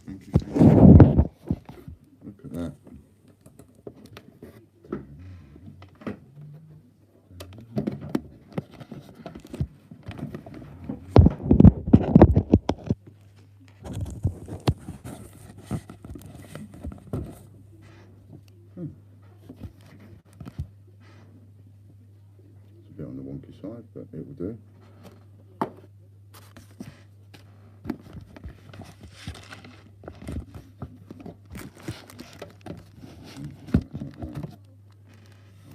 Thank you, thank you. Look at that. Hmm. It's a bit on the wonky side, but it will do.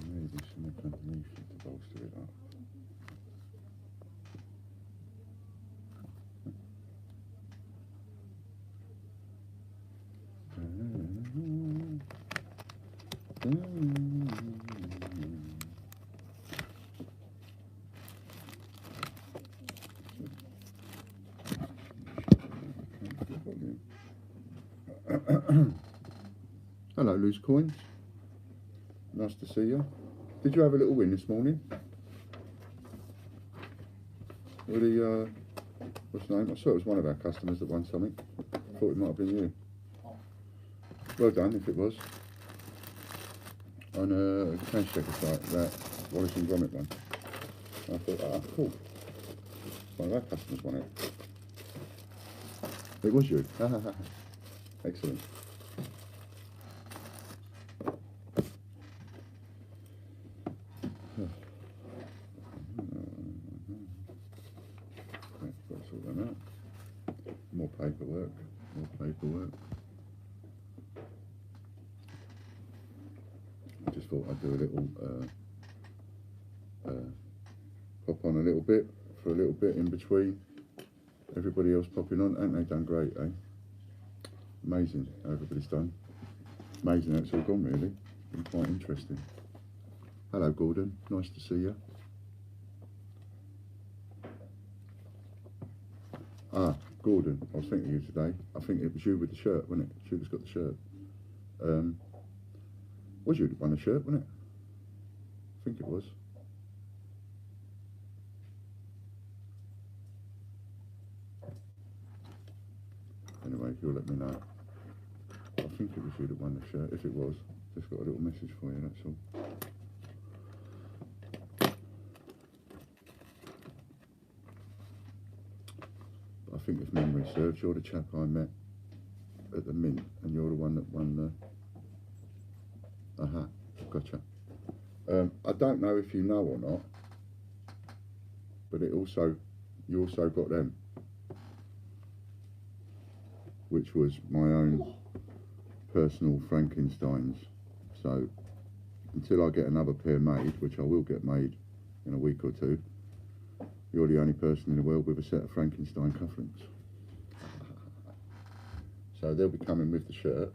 Maybe something underneath it to bolster it up. Hello, loose coins. Nice to see you. Did you have a little win this morning? With the, what's the name? I saw it was one of our customers that won something. Thought it might have been you. Well done if it was. On a change checker site, that Wallace and Gromit one. I thought, ah, cool. One of our customers won it. It was you. Excellent. Got to sort them out. More paperwork. More paperwork. I just thought I'd do a little pop on a little bit for a little bit in between everybody else popping on. Ain't they done great, eh? Amazing how everybody's done. Amazing how it's all gone, really. Been quite interesting. Hello, Gordon. Nice to see you. Ah, Gordon. I was thinking of you today. I think it was you with the shirt, wasn't it? Sugar's got the shirt. Was you that won a shirt, wasn't it? I think it was. Anyway, you'll let me know. I think it was you that won the shirt. If it was, just got a little message for you, that's all. But I think if memory serves, you're the chap I met at the Mint, and you're the one that won the... Aha, gotcha. I don't know if you know or not, but you also got them, which was my own personal Frankensteins. So until I get another pair made, which I will get made in a week or two, you're the only person in the world with a set of Frankenstein cufflinks. So they'll be coming with the shirt.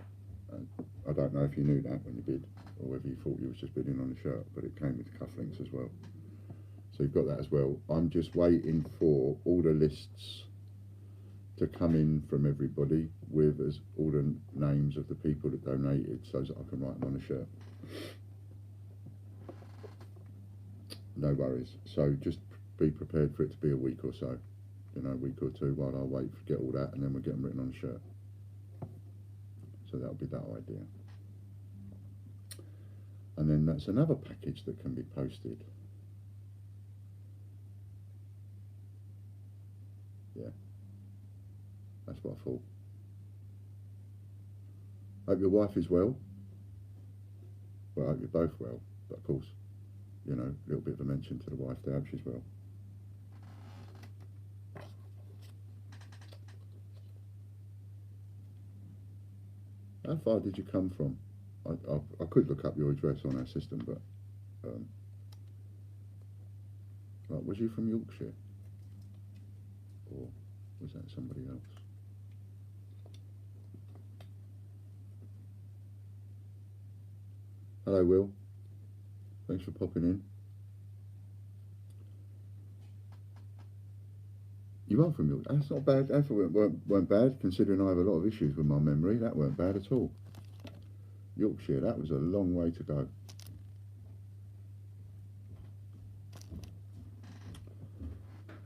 I don't know if you knew that when you bid, or whether you thought you was just bidding on the shirt, but it came with cufflinks as well. So you've got that as well. I'm just waiting for all the lists to come in from everybody with all the names of the people that donated, so that I can write them on the shirt. No worries. So just be prepared for it to be a week or so, you know, a week or two, while I wait to get all that, and then we'll get them written on the shirt. So that'll be that idea. And then that's another package that can be posted. Yeah, that's what I thought. Hope your wife is well. Well, I hope you're both well, but of course, you know, a little bit of a mention to the wife to hope she's well. How far did you come from? I could look up your address on our system, but was you from Yorkshire, or was that somebody else? Hello, Will. Thanks for popping in. You are from Yorkshire. That's not bad. That weren't bad, considering I have a lot of issues with my memory. That weren't bad at all. Yorkshire, that was a long way to go.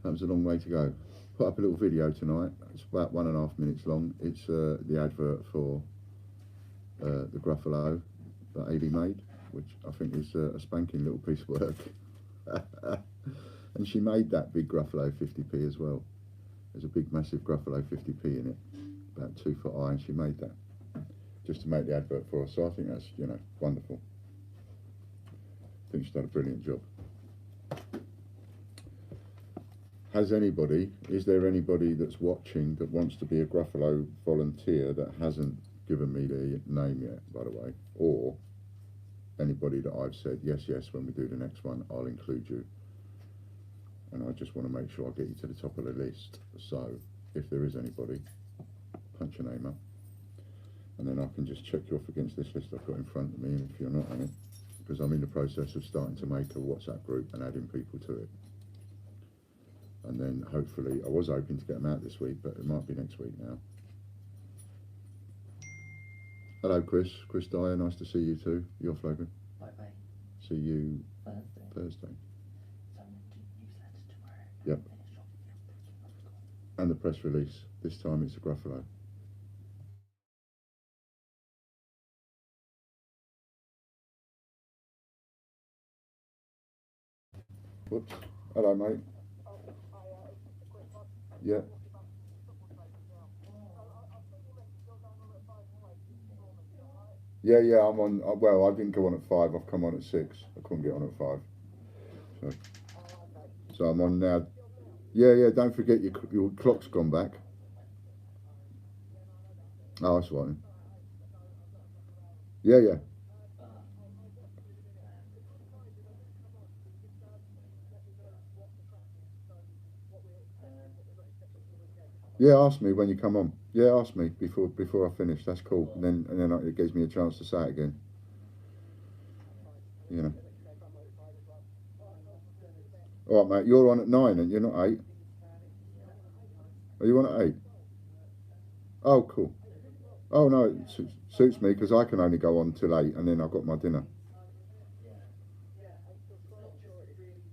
That was a long way to go. put up a little video tonight. It's about 1.5 minutes long. It's the advert for the Gruffalo that Amy made, which I think is a spanking little piece of work. And she made that big Gruffalo 50p as well. There's a big massive Gruffalo 50p in it, about 2 foot high, and she made that just to make the advert for us. So I think that's, you know, wonderful. I think she's done a brilliant job. Is there anybody that's watching that wants to be a Gruffalo volunteer that hasn't given me the name yet, by the way? Or anybody that I've said, yes, when we do the next one, I'll include you. And I just want to make sure I get you to the top of the list. So if there is anybody, punch your name up. And then I can just check you off against this list I've got in front of me, and if you're not on it, because I'm in the process of starting to make a WhatsApp group and adding people to it. And then hopefully, I was hoping to get them out this week, but it might be next week now. Hello, Chris Dyer, nice to see you too. You're off, Logan? Bye-bye. See you Thursday. Yep. And the press release. This time it's a Gruffalo. Whoops. Hello, mate. Yeah. Yeah, I'm on. Well, I didn't go on at 5. I've come on at 6. I couldn't get on at 5. So I'm on now. Yeah. Don't forget your clock's gone back. Oh, that's right. Yeah. Yeah, ask me when you come on. Yeah, ask me before I finish. That's cool. And then it gives me a chance to say it again. You know. All right, mate. You're on at 9, and you're not 8. Are you on at 8? Oh, cool. Oh no, it suits me because I can only go on till 8, and then I've got my dinner.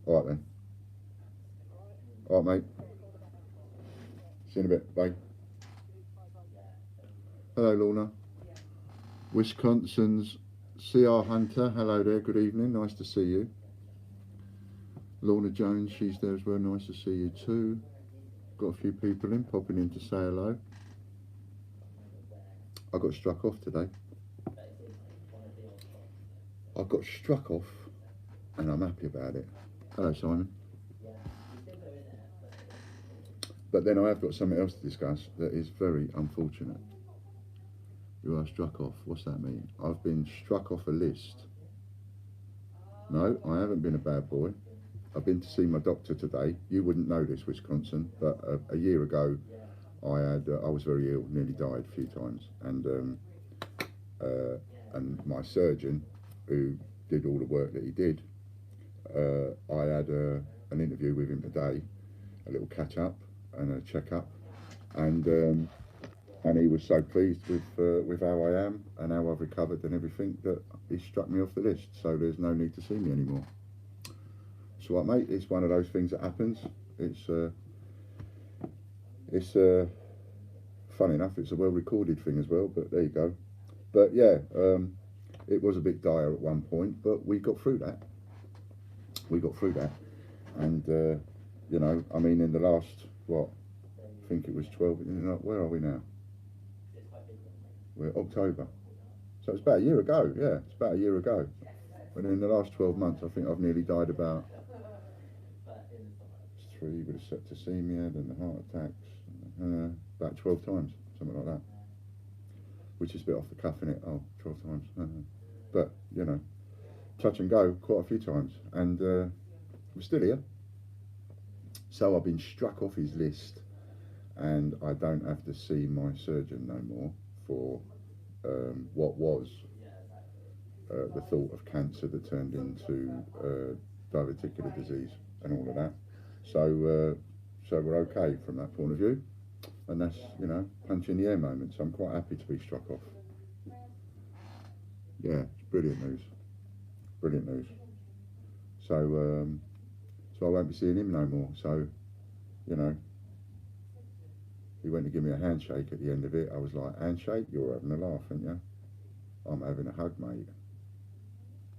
All right then. All right, mate. See you in a bit. Bye. Hello, Lorna. Wisconsin's CR Hunter. Hello there. Good evening. Nice to see you. Lorna Jones, she's there as well. Nice to see you too. Got a few people popping in to say hello. I got struck off today. I got struck off, and I'm happy about it. Hello, Simon. But then I have got something else to discuss that is very unfortunate. You are struck off. What's that mean? I've been struck off a list. No, I haven't been a bad boy. I've been to see my doctor today. You wouldn't know this, Wisconsin, but a year ago, I was very ill, nearly died a few times, and my surgeon, who did all the work that he did, I had an interview with him today, a little catch up and a check up, and he was so pleased with how I am and how I've recovered and everything that he struck me off the list. So there's no need to see me anymore. So what, mate? It's one of those things that happens. It's fun enough. It's a well recorded thing as well. But there you go. But yeah, it was a bit dire at one point, but we got through that. And you know, I mean, in the last I think it was 12. Where are we now? We're October. So it's about a year ago. Yeah, it's about a year ago. But in the last 12 months, I think I've nearly died about 3 with septicemia, then the heart attacks, about 12 times, something like that. Which is a bit off the cuff, innit? Oh, 12 times. But, you know, touch and go quite a few times. And we're still here. So I've been struck off his list, and I don't have to see my surgeon no more for what was the thought of cancer that turned into diverticular disease and all of that. So we're okay from that point of view, and that's, you know, punch in the air moment. So I'm quite happy to be struck off. Yeah, it's brilliant news. So I won't be seeing him no more. So, you know, He went to give me a handshake at the end of it. I was like, handshake? You're having a laugh, aren't you? I'm having a hug, mate.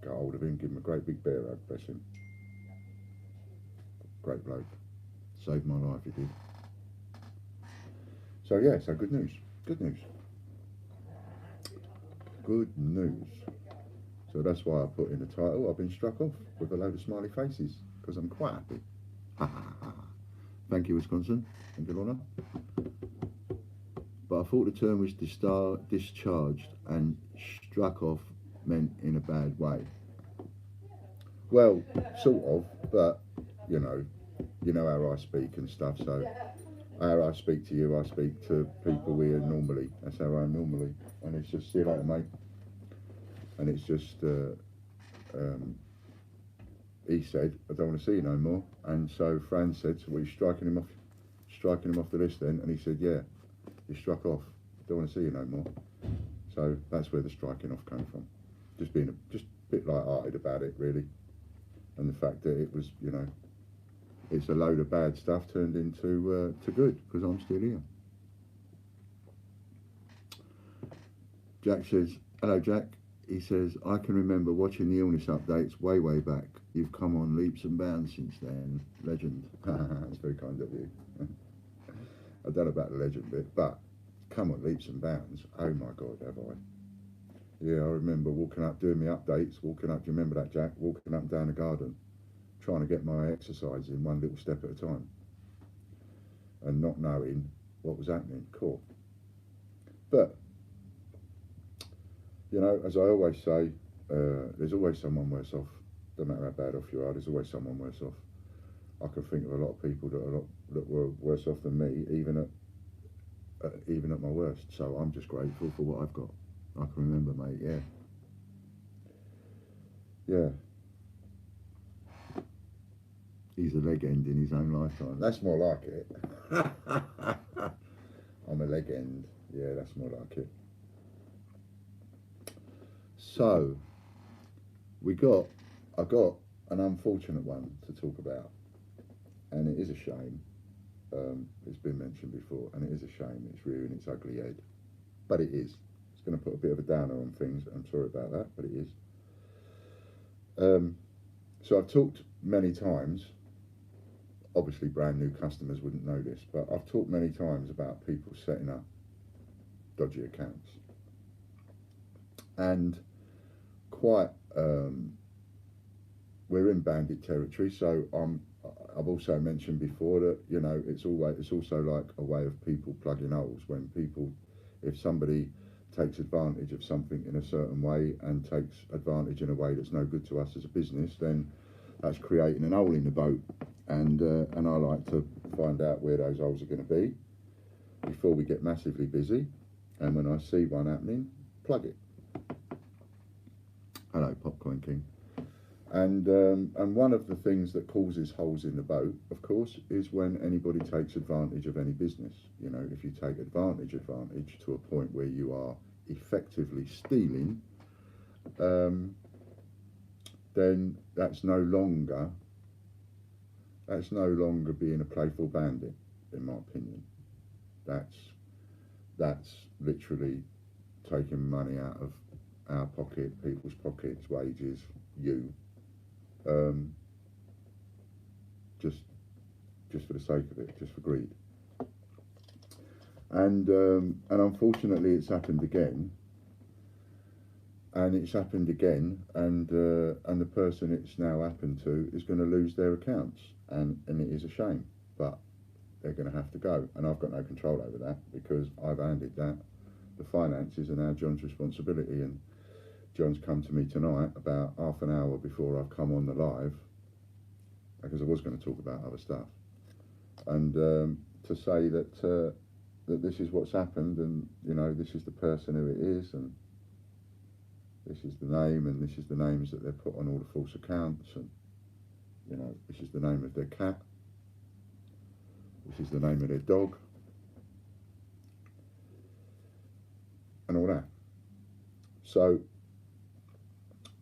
Got hold of him, give him a great big bear hug, bless him. Great bloke. Saved my life, he did. So yeah, so good news. Good news. Good news. So that's why I put in the title, I've been struck off with a load of smiley faces, because I'm quite happy. Thank you, Wisconsin. Thank you, Lorna. But I thought the term was discharged and struck off meant in a bad way. Well, sort of, but you know how I speak and stuff, so how I speak to you, I speak to people here normally. That's how I am normally. And it's just, see you later, mate. And it's just, he said, I don't want to see you no more. And so Fran said, so were you striking him off the list then? And he said, yeah, you struck off. Don't want to see you no more. So that's where the striking off came from. Just being just a bit light-hearted about it, really. And the fact that it was, you know, it's a load of bad stuff turned into to good, because I'm still here. Jack says, hello, Jack. He says, I can remember watching the illness updates way, way back. You've come on leaps and bounds since then. Legend. That's very kind of you. I don't know about the legend bit, but come on leaps and bounds. Oh my God, have I? Yeah, I remember walking up, doing my updates, walking up, do you remember that, Jack? Walking up and down the garden, trying to get my exercise in one little step at a time. And not knowing what was happening. Cool. But, you know, as I always say, there's always someone worse off. No matter how bad off you are, there's always someone worse off. I can think of a lot of people that were worse off than me, even at my worst. So I'm just grateful for what I've got. I can remember, mate. Yeah. He's a legend in his own lifetime. That's more like it. I'm a legend. Yeah, that's more like it. So, I got an unfortunate one to talk about, and it is a shame. It's been mentioned before, and it is a shame. It's rearing its ugly head, but it is. It's going to put a bit of a downer on things. I'm sorry about that, but it is. So I've talked many times. Obviously, brand new customers wouldn't know this, but I've talked many times about people setting up dodgy accounts, and quite. We're in bandit territory, so I've also mentioned before that, you know, it's also like a way of people plugging holes. When people, if somebody takes advantage of something in a certain way and takes advantage in a way that's no good to us as a business, then that's creating an hole in the boat. And I like to find out where those holes are going to be before we get massively busy. And when I see one happening, plug it. Hello, Popcorn King. And one of the things that causes holes in the boat, of course, is when anybody takes advantage of any business. You know, if you take advantage to a point where you are effectively stealing, then that's no longer being a playful bandit, in my opinion. That's literally taking money out of our pocket, people's pockets, wages, just for the sake of it, just for greed. And unfortunately, it's happened again. And it's happened again, and the person it's now happened to is going to lose their accounts, and it is a shame, but they're going to have to go, and I've got no control over that because I've handed that. The finances are now John's responsibility, and John's come to me tonight about half an hour before I've come on the live, because I was going to talk about other stuff, and to say that that this is what's happened, and you know, this is the person who it is, and this is the name, and this is the names that they're put on all the false accounts, and you know, this is the name of their cat, this is the name of their dog, and all that. So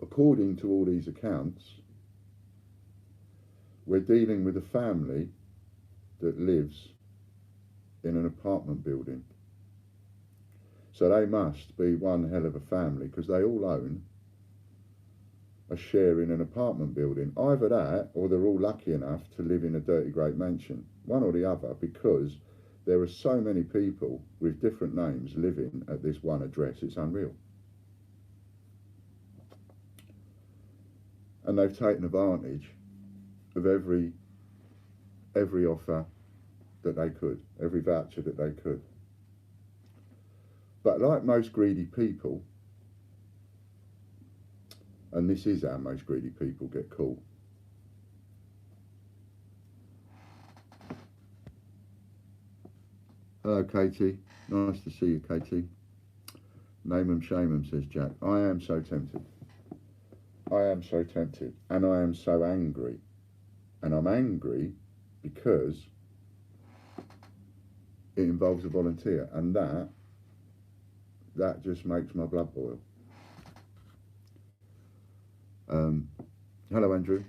according to all these accounts, we're dealing with a family that lives in an apartment building. So they must be one hell of a family, because they all own a share in an apartment building. Either that, or they're all lucky enough to live in a dirty great mansion. One or the other, because there are so many people with different names living at this one address. It's unreal. And they've taken advantage of every offer that they could, every voucher that they could. But like most greedy people, and this is how most greedy people get caught. Hello, Katie. Nice to see you, Katie. Name 'em, shame 'em, says Jack. I am so tempted. I am so tempted. And I am so angry. And I'm angry because it involves a volunteer. And that just makes my blood boil. Hello, Andrew.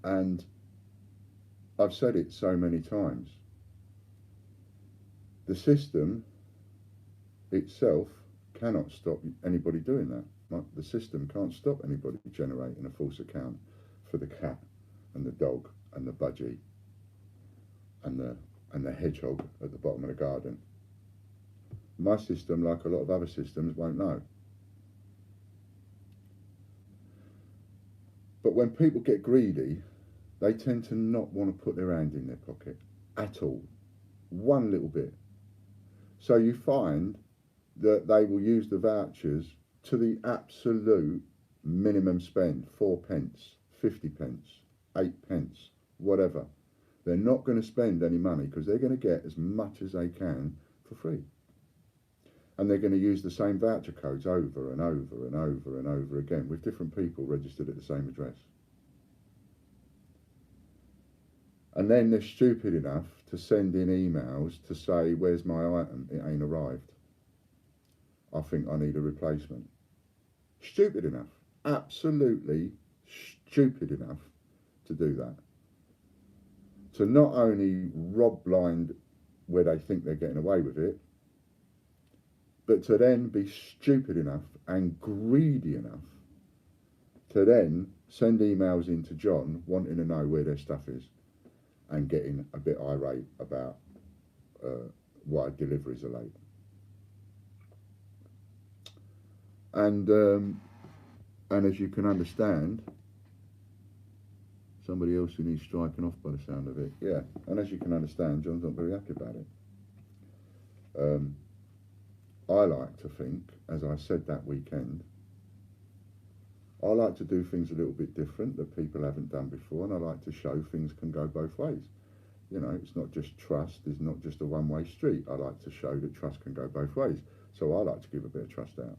And I've said it so many times. The system itself cannot stop anybody doing that. Like, the system can't stop anybody generating a false account for the cat and the dog and the budgie and the hedgehog at the bottom of the garden. My system, like a lot of other systems, won't know. But when people get greedy, they tend to not want to put their hand in their pocket at all. One little bit. So you find that they will use the vouchers to the absolute minimum spend, 4p, 50p, 8p, whatever. They're not going to spend any money because they're going to get as much as they can for free. And they're going to use the same voucher codes over and over and over and over again with different people registered at the same address. And then they're stupid enough to send in emails to say, where's my item? It ain't arrived. I think I need a replacement. Stupid enough. Absolutely stupid enough to do that. To not only rob blind where they think they're getting away with it, but to then be stupid enough and greedy enough to then send emails into John wanting to know where their stuff is and getting a bit irate about why deliveries are late. And as you can understand, somebody else who needs striking off by the sound of it, yeah, and as you can understand, John's not very happy about it. I like to think, as I said that weekend, I like to do things a little bit different that people haven't done before, and I like to show things can go both ways. You know, it's not just trust, it's not just a one-way street. I like to show that trust can go both ways. So I like to give a bit of trust out.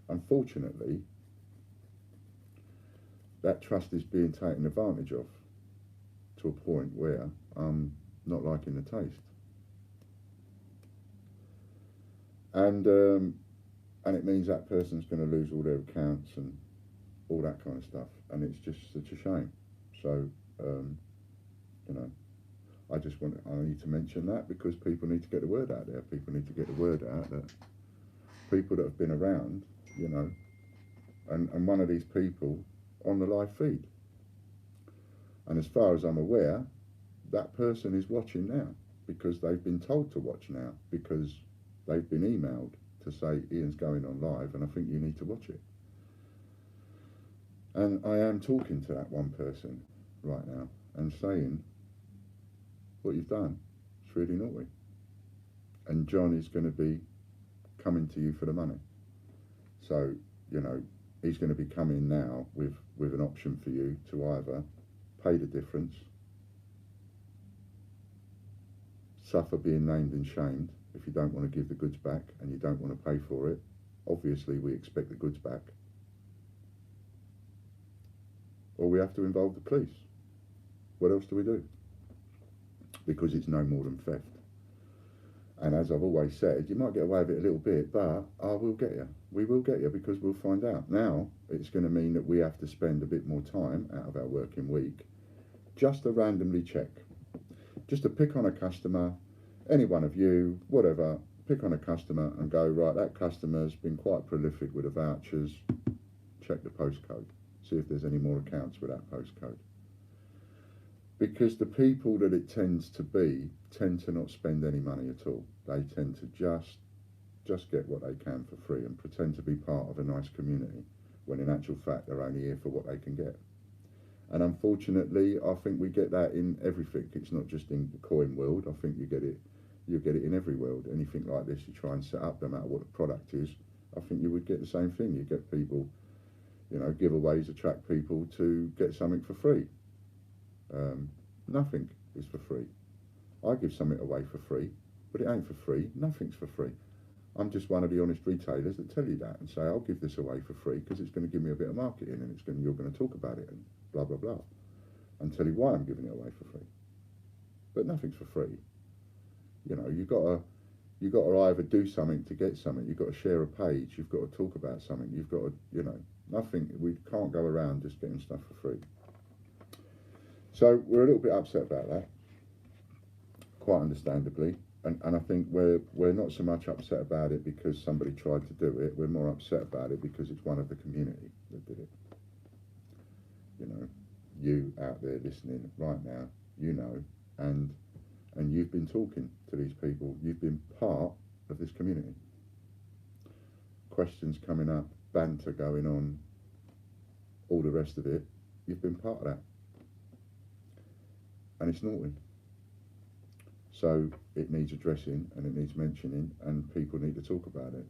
Unfortunately, that trust is being taken advantage of to a point where I'm not liking the taste. And it means that person's going to lose all their accounts and all that kind of stuff, and it's just such a shame. So you know, I need to mention that because people need to get the word out there. People need to get the word out that people that have been around, you know, and one of these people on the live feed, and as far as I'm aware, that person is watching now because they've been told to watch now because they've been emailed to say Ian's going on live and I think you need to watch it. And I am talking to that one person right now and saying, what you've done, it's really naughty. And John is going to be coming to you for the money. So, you know, he's going to be coming now with an option for you to either pay the difference, suffer being named and shamed if you don't want to give the goods back and you don't want to pay for it. Obviously, we expect the goods back. Or we have to involve the police. What else do we do? Because it's no more than theft. And as I've always said, you might get away with it a little bit, but I will get you. We will get you because we'll find out. Now, it's going to mean that we have to spend a bit more time out of our working week just to randomly check. just to pick on a customer, any one of you, whatever, pick on a customer and go, right, that customer's been quite prolific with the vouchers, check the postcode, see if there's any more accounts with that postcode. Because the people that it tends to be tend to not spend any money at all. They tend to just get what they can for free and pretend to be part of a nice community, when in actual fact they're only here for what they can get. And unfortunately, I think we get that in everything. It's not just in the coin world. I think you get it in every world. Anything like this, you try and set up, no matter what the product is, I think you would get the same thing. You get people, you know, giveaways attract people to get something for free. Nothing is for free. I give something away for free, but it ain't for free. Nothing's for free. I'm just one of the honest retailers that tell you that and say, I'll give this away for free because it's going to give me a bit of marketing and you're going to talk about it and blah, blah, blah, and tell you why I'm giving it away for free. But nothing's for free. You know, you've got to either do something to get something. You've got to share a page. You've got to talk about something. You've got to, you know, nothing. We can't go around just getting stuff for free. So we're a little bit upset about that, quite understandably. And I think we're not so much upset about it because somebody tried to do it. We're more upset about it because it's one of the community that did it. You know, you out there listening right now, you know, and you've been talking to these people. You've been part of this community. Questions coming up, banter going on, all the rest of it. You've been part of that. And it's naughty. So it needs addressing and it needs mentioning and people need to talk about it.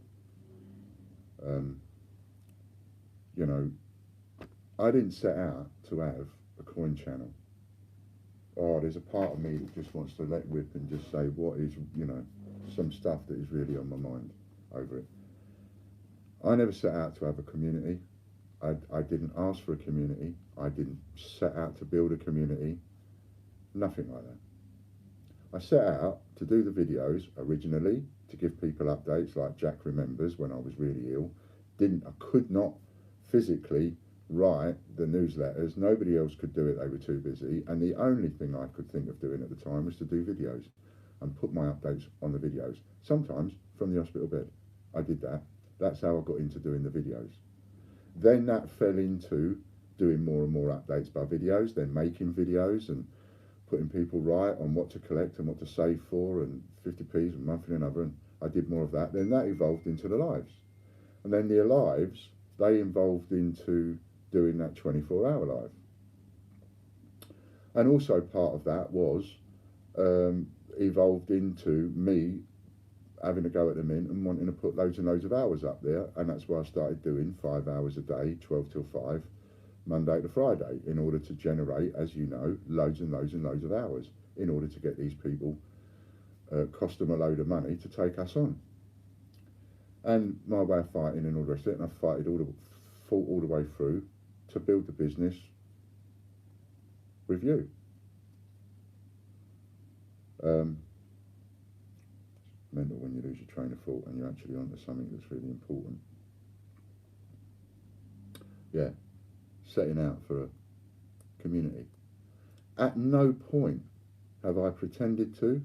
You know, I didn't set out to have a coin channel. Oh, there's a part of me that just wants to let rip and just say what is, you know, some stuff that is really on my mind over it. I never set out to have a community. I didn't ask for a community. I didn't set out to build a community. Nothing like that. I set out to do the videos originally to give people updates like Jack remembers when I was really ill. I could not physically write the newsletters. Nobody else could do it. They were too busy. And the only thing I could think of doing at the time was to do videos and put my updates on the videos. Sometimes from the hospital bed. I did that. That's how I got into doing the videos. Then that fell into doing more and more updates by videos, then making videos and putting people right on what to collect and what to save for and 50p's and monthly and another, and I did more of that. Then that evolved into the lives. And then the lives, they evolved into doing that 24-hour live. And also part of that was evolved into me having to go at the mint and wanting to put loads and loads of hours up there, and that's why I started doing 5 hours a day, 12 till 5, Monday to Friday, in order to generate, as you know, loads and loads and loads of hours, in order to get these people, cost them a load of money to take us on. And my way of fighting and all the rest of it, and I fought all the way through to build the business with you. Mental when you lose your train of thought and you're actually onto something that's really important. Yeah, setting out for a community. At no point have I pretended to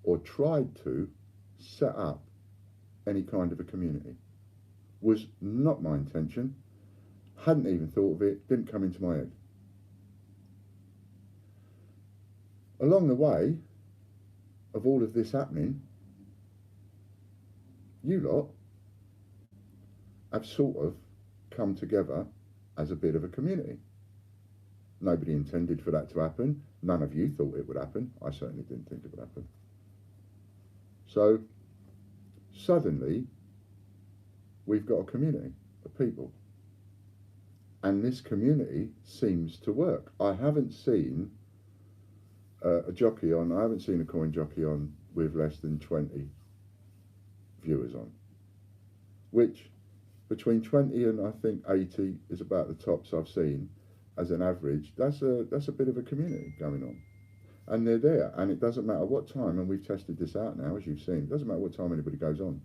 or tried to set up any kind of a community. Was not my intention. Hadn't even thought of it. Didn't come into my head. Along the way of all of this happening, you lot have sort of come together as a bit of a community. Nobody intended for that to happen. None of you thought it would happen. I certainly didn't think it would happen. So suddenly we've got a community of people. And this community seems to work. I haven't seen a jockey on, I haven't seen a coin jockey on with less than 20 viewers on. Which, between 20 and I think 80 is about the tops I've seen as an average. That's a bit of a community going on. And they're there, and it doesn't matter what time, and we've tested this out now, as you've seen, it doesn't matter what time anybody goes on.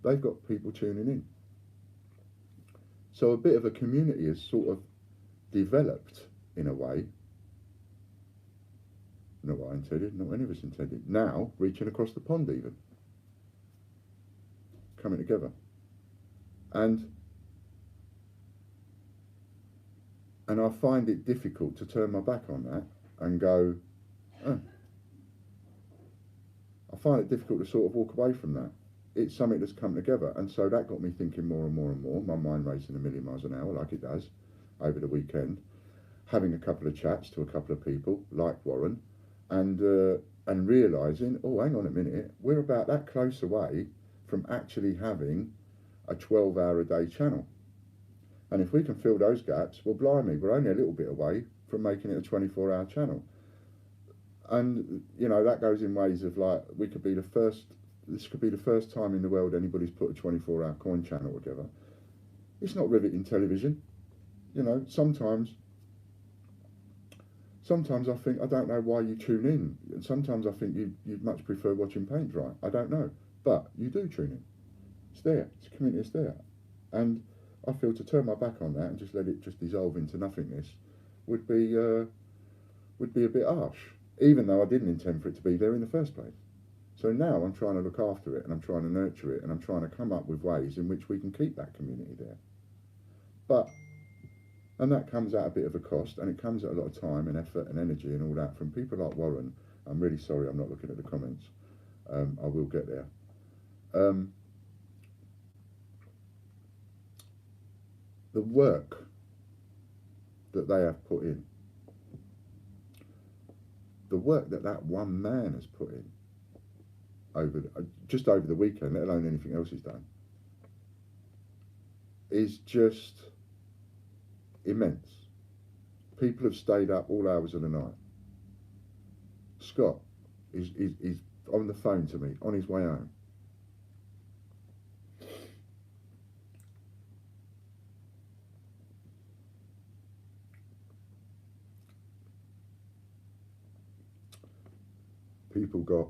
They've got people tuning in. So a bit of a community has sort of developed in a way Not what I intended, not any of us intended. Now, reaching across the pond even. Coming together. And I find it difficult to turn my back on that and go, oh. I find it difficult to sort of walk away from that. It's something that's come together. And so that got me thinking more and more and more, my mind racing a million miles an hour like it does over the weekend, having a couple of chats to a couple of people like Warren, and realising, oh, hang on a minute, we're about that close away from actually having a 12-hour-a-day channel. And if we can fill those gaps, well, blimey, we're only a little bit away from making it a 24-hour channel. And, you know, that goes in ways of like, we could be the first, this could be the first time in the world anybody's put a 24-hour coin channel together. It's not riveting television. You know, sometimes I think, I don't know why you tune in. And sometimes I think you'd much prefer watching paint dry. I don't know. But you do tune in. It's there. It's a community, it's there. And I feel to turn my back on that and just let it just dissolve into nothingness would be a bit harsh, even though I didn't intend for it to be there in the first place. So now I'm trying to look after it, and I'm trying to nurture it, and I'm trying to come up with ways in which we can keep that community there. And that comes at a bit of a cost, and it comes at a lot of time and effort and energy and all that from people like Warren. I'm really sorry I'm not looking at the comments. I will get there. The work that they have put in, the work that one man has put in just over the weekend, let alone anything else he's done, is just immense. People have stayed up all hours of the night. Scott is on the phone to me on his way home. People got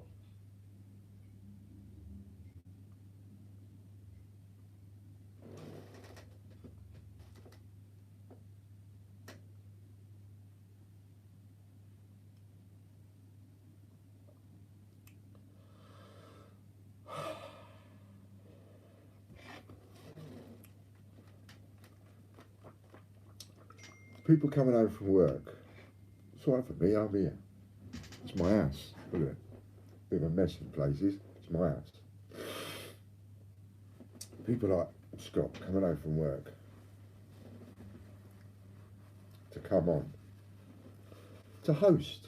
people coming home from work. It's all right for me, I'm here. It's my house. Look at it. Bit of a mess in places. It's my house. People like Scott coming home from work to come on to host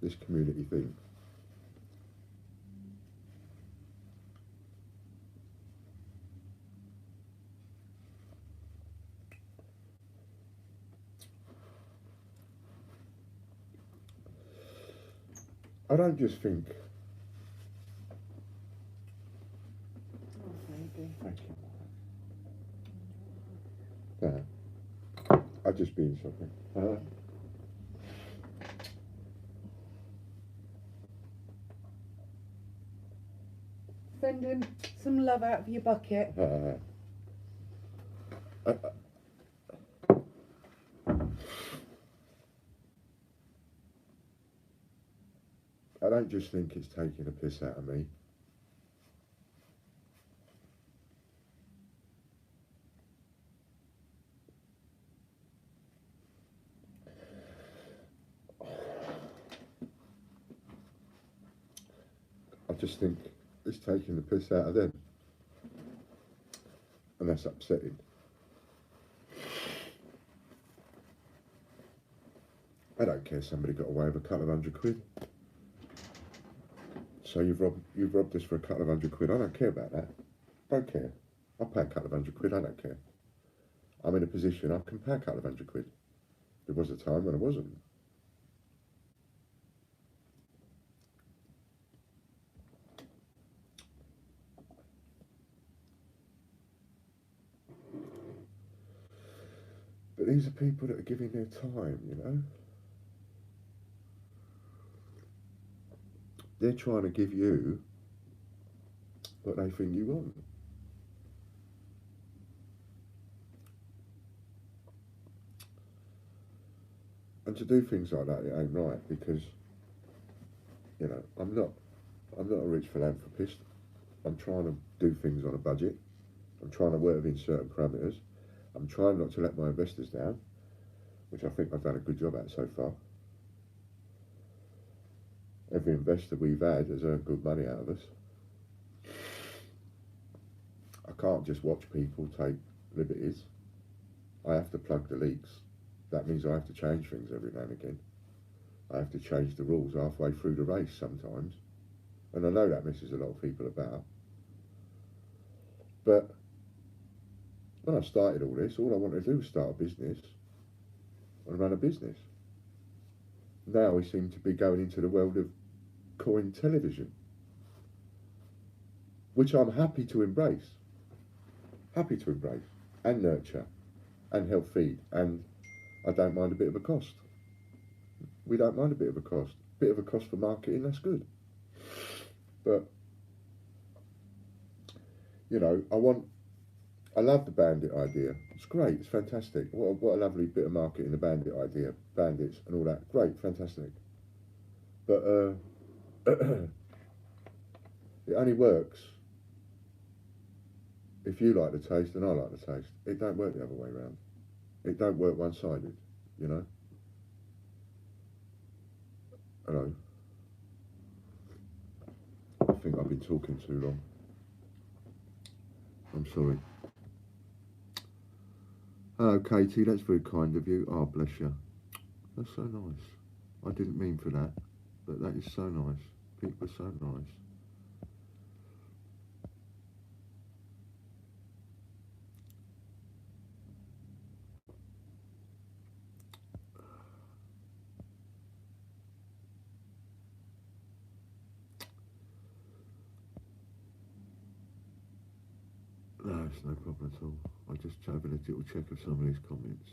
this community thing. I don't just think. Thank you. I've just been shopping. Send him some love out of your bucket. I don't just think it's taking a piss out of me. I just think it's taking the piss out of them. And that's upsetting. I don't care somebody got away with a couple of £100. So you've robbed us for a couple of £100. I don't care about that. Don't care. I'll pay a couple of £100. I don't care. I'm in a position I can pay a couple of £100. There was a time when I wasn't. But these are people that are giving their time, you know. They're trying to give you what they think you want. And to do things like that, it ain't right, because You know, I'm not a rich philanthropist. I'm trying to do things on a budget. I'm trying to work within certain parameters. I'm trying not to let my investors down, which I think I've done a good job at so far. Every investor we've had has earned good money out of us. I can't just watch people take liberties. I have to plug the leaks. That means I have to change things every now and again. I have to change the rules halfway through the race sometimes. And I know that messes a lot of people about. But when I started all this, all I wanted to do was start a business and run a business. Now we seem to be going into the world of coin television, which I'm happy to embrace and nurture and help feed, and I don't mind a bit of a cost. We don't mind a bit of a cost. Bit of a cost for marketing, that's good. But, you know, I love the bandit idea. It's great, it's fantastic. What a lovely bit of marketing, the bandit idea. Bandits and all that. Great, fantastic. But it only works if you like the taste and I like the taste. It don't work the other way around. It don't work one-sided, you know. Hello. I think I've been talking too long. I'm sorry. Hello, Katie. That's very kind of you. Oh, bless you. That's so nice. I didn't mean for that, but that is so nice. People are so nice. No, it's no problem at all. I just having a little check of some of these comments.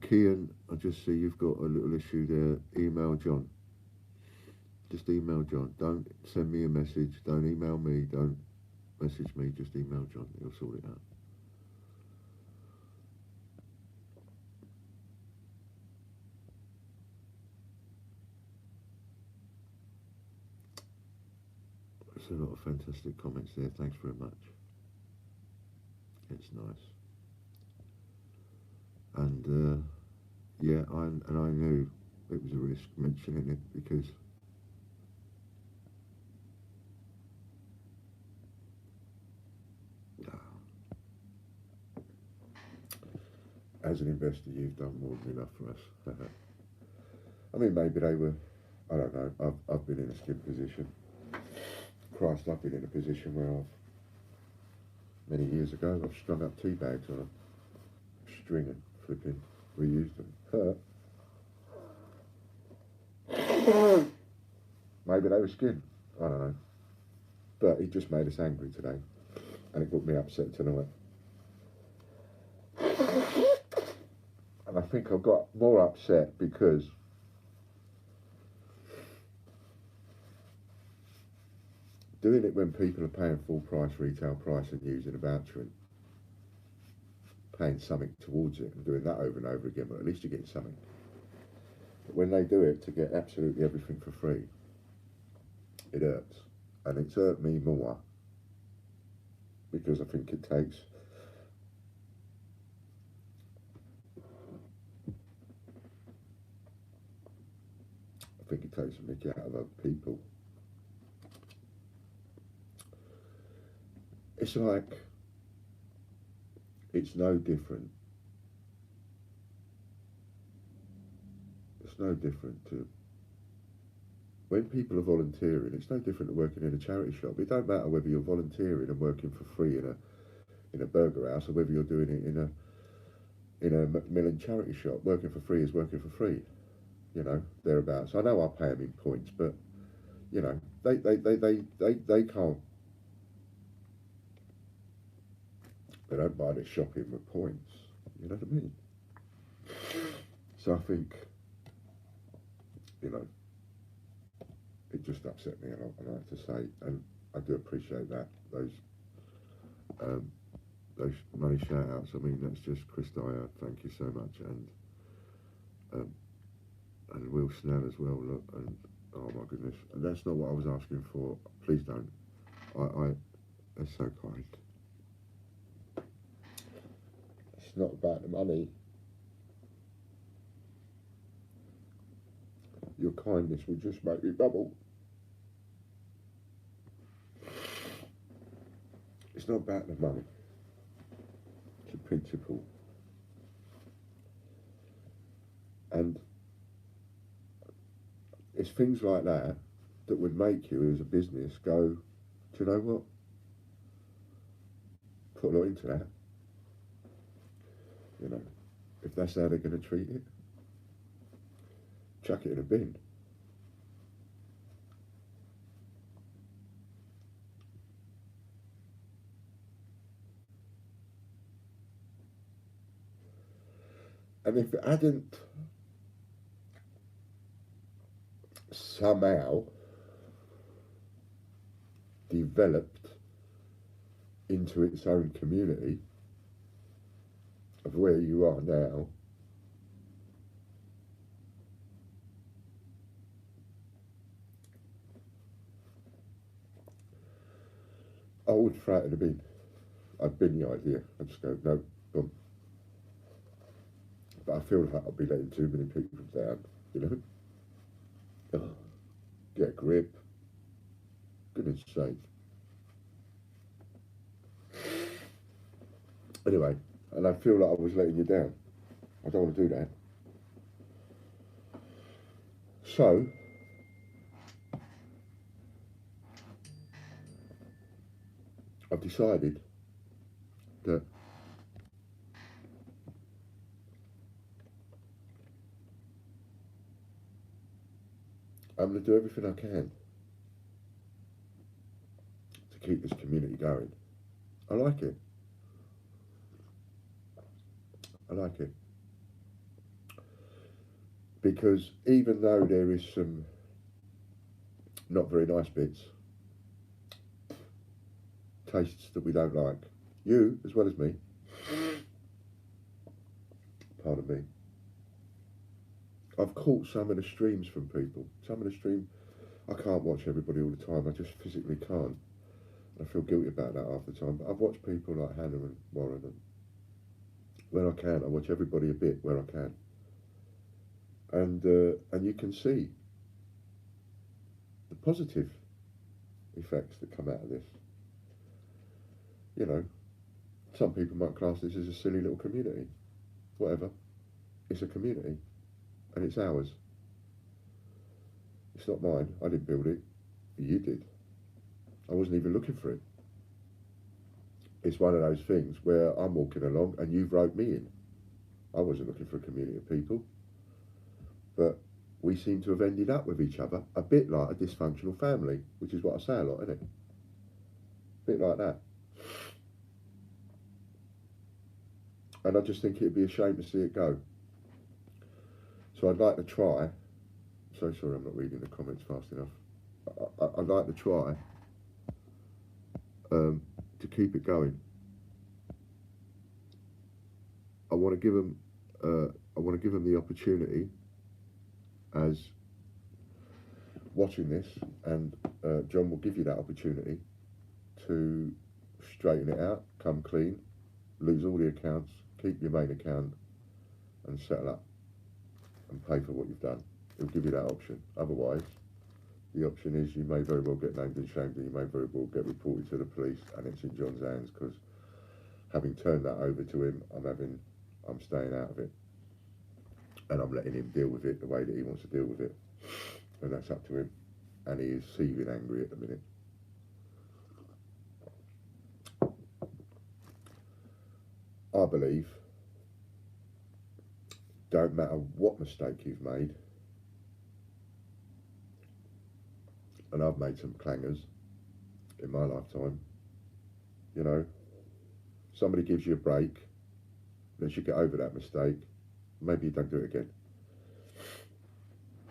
Kian, I just see you've got a little issue there. Email John. Just email John. Don't send me a message. Don't email me. Don't message me. Just email John. He'll sort it out. There's a lot of fantastic comments there. Thanks very much. It's nice. And yeah, I knew it was a risk mentioning it because as an investor, you've done more than enough for us. I mean, maybe they were. I don't know. I've been in a skid position. Christ, I've been in a position where many years ago, I've strung up tea bags on a string and flipping reused them. Maybe they were skin. I don't know. But it just made us angry today, and it got me upset tonight. And I think I got more upset because doing it when people are paying full price, retail price, and using a voucher and paying something towards it and doing that over and over again, but at least you're getting something. But when they do it to get absolutely everything for free, it hurts. And it's hurt me more because I think it takes a mickey out of other people. It's like, it's no different. It's no different to when people are volunteering. It's no different to working in a charity shop. It don't matter whether you're volunteering and working for free in a burger house or whether you're doing it in a Macmillan charity shop. Working for free is working for free. You know, thereabouts. I know I pay them in points, but you know, they can't. They don't buy their shopping with points. You know what I mean? So I think, you know, it just upset me a lot, I have to say, and I do appreciate that those money shout outs. I mean, that's just Chris Dyer. Thank you so much, and um, and Will Snell as well. Look, and oh my goodness, and that's not what I was asking for. Please don't. I that's so kind. It's not about the money. Your kindness will just make me bubble. It's not about the money. It's a principle. And it's things like that that would make you as a business go, do you know what? Put a lot into that. You know, if that's how they're going to treat it, chuck it in a bin. And if it hadn't somehow developed into its own community of where you are now, I would throw it in the bin. I'd bin the idea. I'd just go, no, boom. But I feel like I'd be letting too many people down, you know? Oh, get a grip. Goodness sake. Anyway, and I feel like I was letting you down. I don't want to do that. So, I've decided that I'm going to do everything I can to keep this community going. I like it. I like it. Because even though there is some not very nice bits, tastes that we don't like, you as well as me, pardon me, I've caught some of the streams from people. Some of the stream, I can't watch everybody all the time. I just physically can't. I feel guilty about that half the time. But I've watched people like Hannah and Warren, and when I can, I watch everybody a bit where I can. And you can see the positive effects that come out of this. You know, some people might class this as a silly little community. Whatever. It's a community. And it's ours. It's not mine. I didn't build it. You did. I wasn't even looking for it. It's one of those things where I'm walking along and you've roped me in. I wasn't looking for a community of people. But we seem to have ended up with each other a bit like a dysfunctional family, which is what I say a lot, isn't it? A bit like that. And I just think it'd be a shame to see it go. So I'd like to try. I'm so sorry I'm not reading the comments fast enough. I'd like to try to keep it going. I want to give them. I want to give them the opportunity, as watching this, and John will give you that opportunity to straighten it out, come clean, lose all the accounts, keep your main account, and settle up and pay for what you've done. He'll give you that option. Otherwise, the option is you may very well get named and shamed, and you may very well get reported to the police, and it's in John's hands, because having turned that over to him, I'm staying out of it, and I'm letting him deal with it the way that he wants to deal with it, and that's up to him. And he is seething angry at the minute. I believe, don't matter what mistake you've made, and I've made some clangers in my lifetime, you know, somebody gives you a break, lets you get over that mistake, maybe you don't do it again.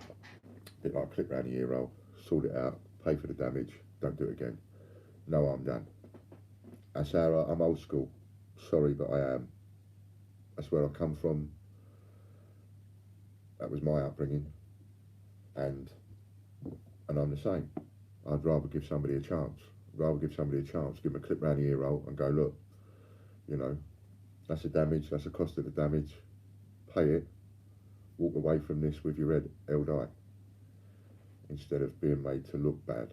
A bit like clip round the ear roll, sort it out, pay for the damage, don't do it again. No, I'm done. Sarah, I'm old school. Sorry, but I am. That's where I come from. That was my upbringing, and I'm the same. I'd rather give somebody a chance. Give them a clip round the ear roll and go, look, you know, that's a damage, that's a cost of the damage, pay it, walk away from this with your head held high, instead of being made to look bad.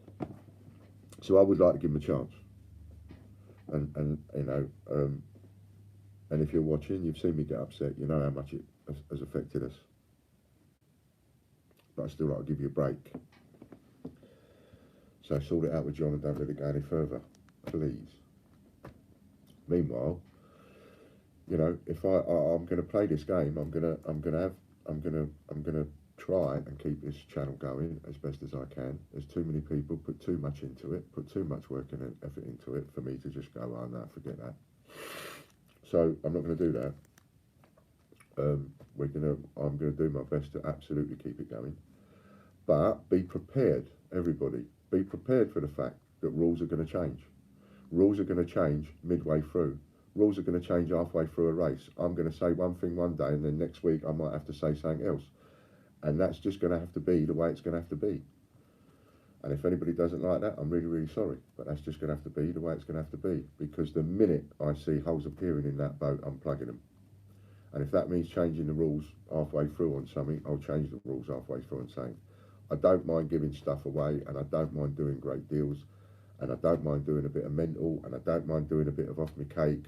So I would like to give them a chance. And you know, and if you're watching, you've seen me get upset, you know how much it has affected us. But I still like to give you a break. So sort it out with John and don't let it go any further, please. Meanwhile, you know, if I'm going to play this game, I'm going to try and keep this channel going as best as I can. There's too many people put too much into it, put too much work and effort into it for me to just go, oh no, forget that. So I'm not going to do that. I'm going to do my best to absolutely keep it going. But be prepared, everybody. Be prepared for the fact that rules are going to change. Rules are going to change midway through. Rules are going to change halfway through a race. I'm going to say one thing one day and then next week I might have to say something else. And that's just going to have to be the way it's going to have to be. And if anybody doesn't like that, I'm really, really sorry. But that's just going to have to be the way it's going to have to be. Because the minute I see holes appearing in that boat, I'm plugging them. And if that means changing the rules halfway through on something, I'll change the rules halfway through on something. I don't mind giving stuff away, and I don't mind doing great deals, and I don't mind doing a bit of mental, and I don't mind doing a bit of off my cake,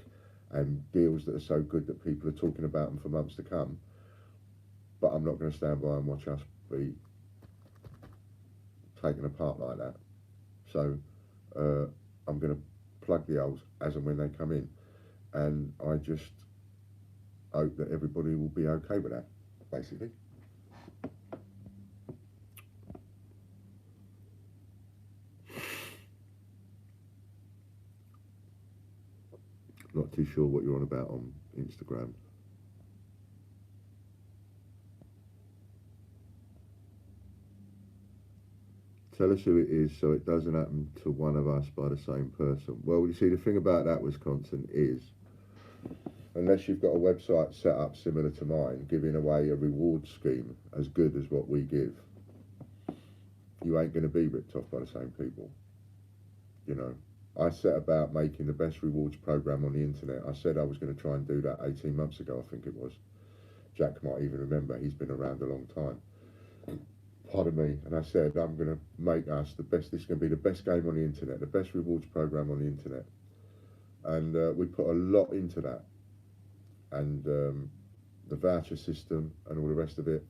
and deals that are so good that people are talking about them for months to come. But I'm not going to stand by and watch us be taken apart like that. So I'm going to plug the holes as and when they come in, and I just hope that everybody will be okay with that, basically. Not too sure what you're on about on Instagram. Tell us who it is so it doesn't happen to one of us by the same person. Well, you see, the thing about that, Wisconsin, is unless you've got a website set up similar to mine, giving away a reward scheme as good as what we give, you ain't going to be ripped off by the same people. You know, I set about making the best rewards program on the internet. I said I was going to try and do that 18 months ago, I think it was. Jack might even remember, he's been around a long time. Pardon me. And I said, I'm going to make us the best, this is going to be the best game on the internet, the best rewards program on the internet. And we put a lot into that. And the voucher system and all the rest of it.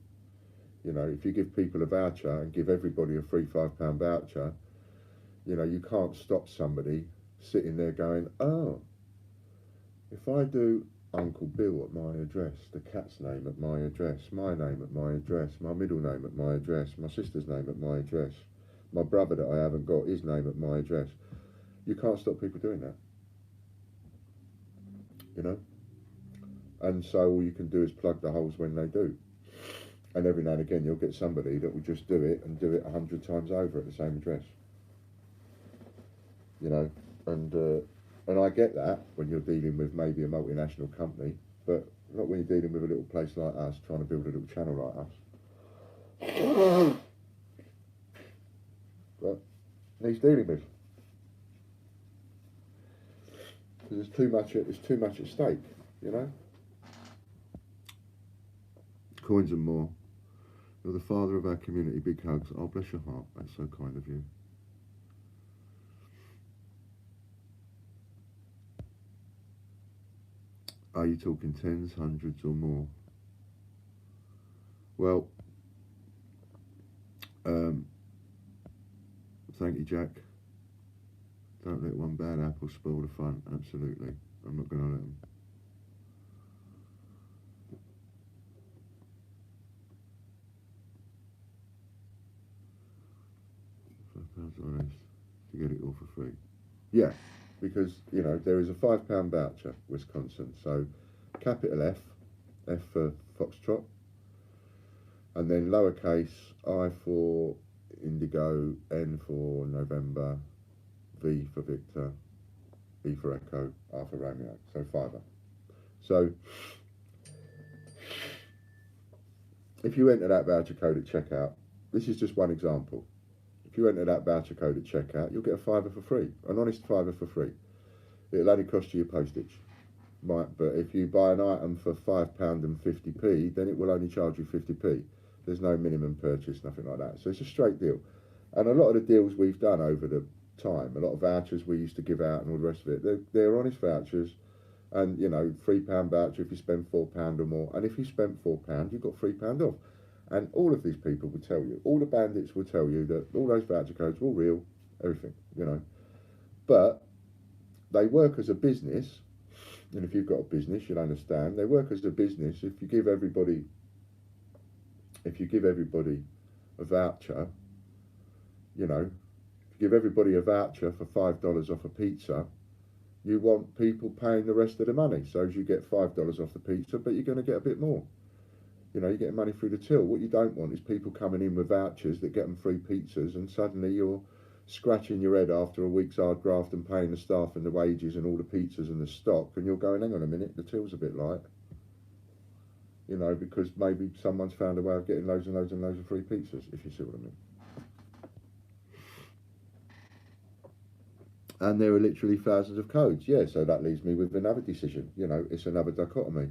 You know, if you give people a voucher and give everybody a free £5 voucher, you know, you can't stop somebody sitting there going, oh, if I do Uncle Bill at my address, the cat's name at my address, my name at my address, my middle name at my address, my sister's name at my address, my brother that I haven't got, his name at my address. You can't stop people doing that. You know? And so all you can do is plug the holes when they do. And every now and again you'll get somebody that will just do it and do it 100 times over at the same address. You know, and I get that when you're dealing with maybe a multinational company, but not when you're dealing with a little place like us, trying to build a little channel like us. But he's dealing with. Because there's too much at stake, you know. Coins and more. You're the father of our community. Big hugs. Oh, bless your heart. That's so kind of you. Are you talking tens, hundreds or more? Well, thank you, Jack. Don't let one bad apple spoil the fun. Absolutely. I'm not going to let them. £5 to get it all for free. Yeah, because, you know, there is a £5 voucher, Wisconsin. So, capital F, F for Foxtrot, and then lowercase I for Indigo, N for November, V for Victor, E for Echo, R for Romeo. So £5. So if you enter that voucher code at checkout, this is just one example. If you enter that voucher code at checkout, you'll get a fiver for free, an honest fiver for free. It'll only cost you your postage. Right, but if you buy an item for £5.50, then it will only charge you 50p. There's no minimum purchase, nothing like that. So it's a straight deal. And a lot of the deals we've done over the time, a lot of vouchers we used to give out and all the rest of it, they're honest vouchers. And, you know, £3 voucher if you spend £4 or more. And if you spent £4, you've got £3 off. And all of these people will tell you, all the bandits will tell you that all those voucher codes were real, everything, you know. But they work as a business. And if you've got a business, you'll understand. They work as a business. If you give everybody a voucher, you know, if you give everybody a voucher for $5 off a pizza, you want people paying the rest of the money. So as you get $5 off the pizza, but you're going to get a bit more. You know, you're getting money through the till. What you don't want is people coming in with vouchers that get them free pizzas, and suddenly you're scratching your head after a week's hard graft and paying the staff and the wages and all the pizzas and the stock, and you're going, hang on a minute, the till's a bit light. You know, because maybe someone's found a way of getting loads and loads and loads of free pizzas, if you see what I mean. And there are literally thousands of codes. Yeah, so that leaves me with another decision. You know, it's another dichotomy.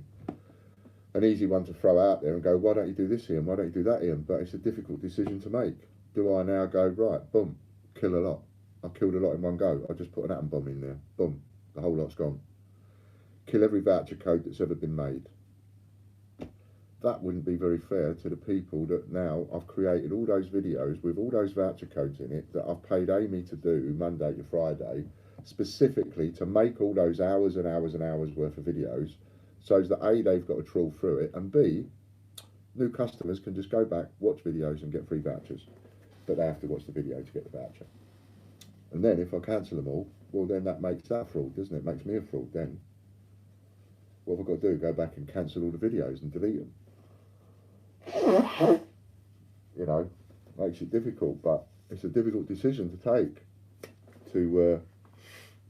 An easy one to throw out there and go, why don't you do this, Ian? Why don't you do that, Ian? But it's a difficult decision to make. Do I now go, right, boom, kill a lot? I killed a lot in one go. I just put an atom bomb in there. Boom, the whole lot's gone. Kill every voucher code that's ever been made. That wouldn't be very fair to the people that now I've created all those videos with all those voucher codes in it that I've paid Amy to do Monday to Friday, specifically to make all those hours and hours and hours worth of videos, so that A, they've got to trawl through it, and B, new customers can just go back, watch videos and get free vouchers. But they have to watch the video to get the voucher. And then if I cancel them all, well then that makes that fraud, doesn't it? It makes me a fraud then. What have I got to do? Go back and cancel all the videos and delete them. You know, makes it difficult, but it's a difficult decision to take to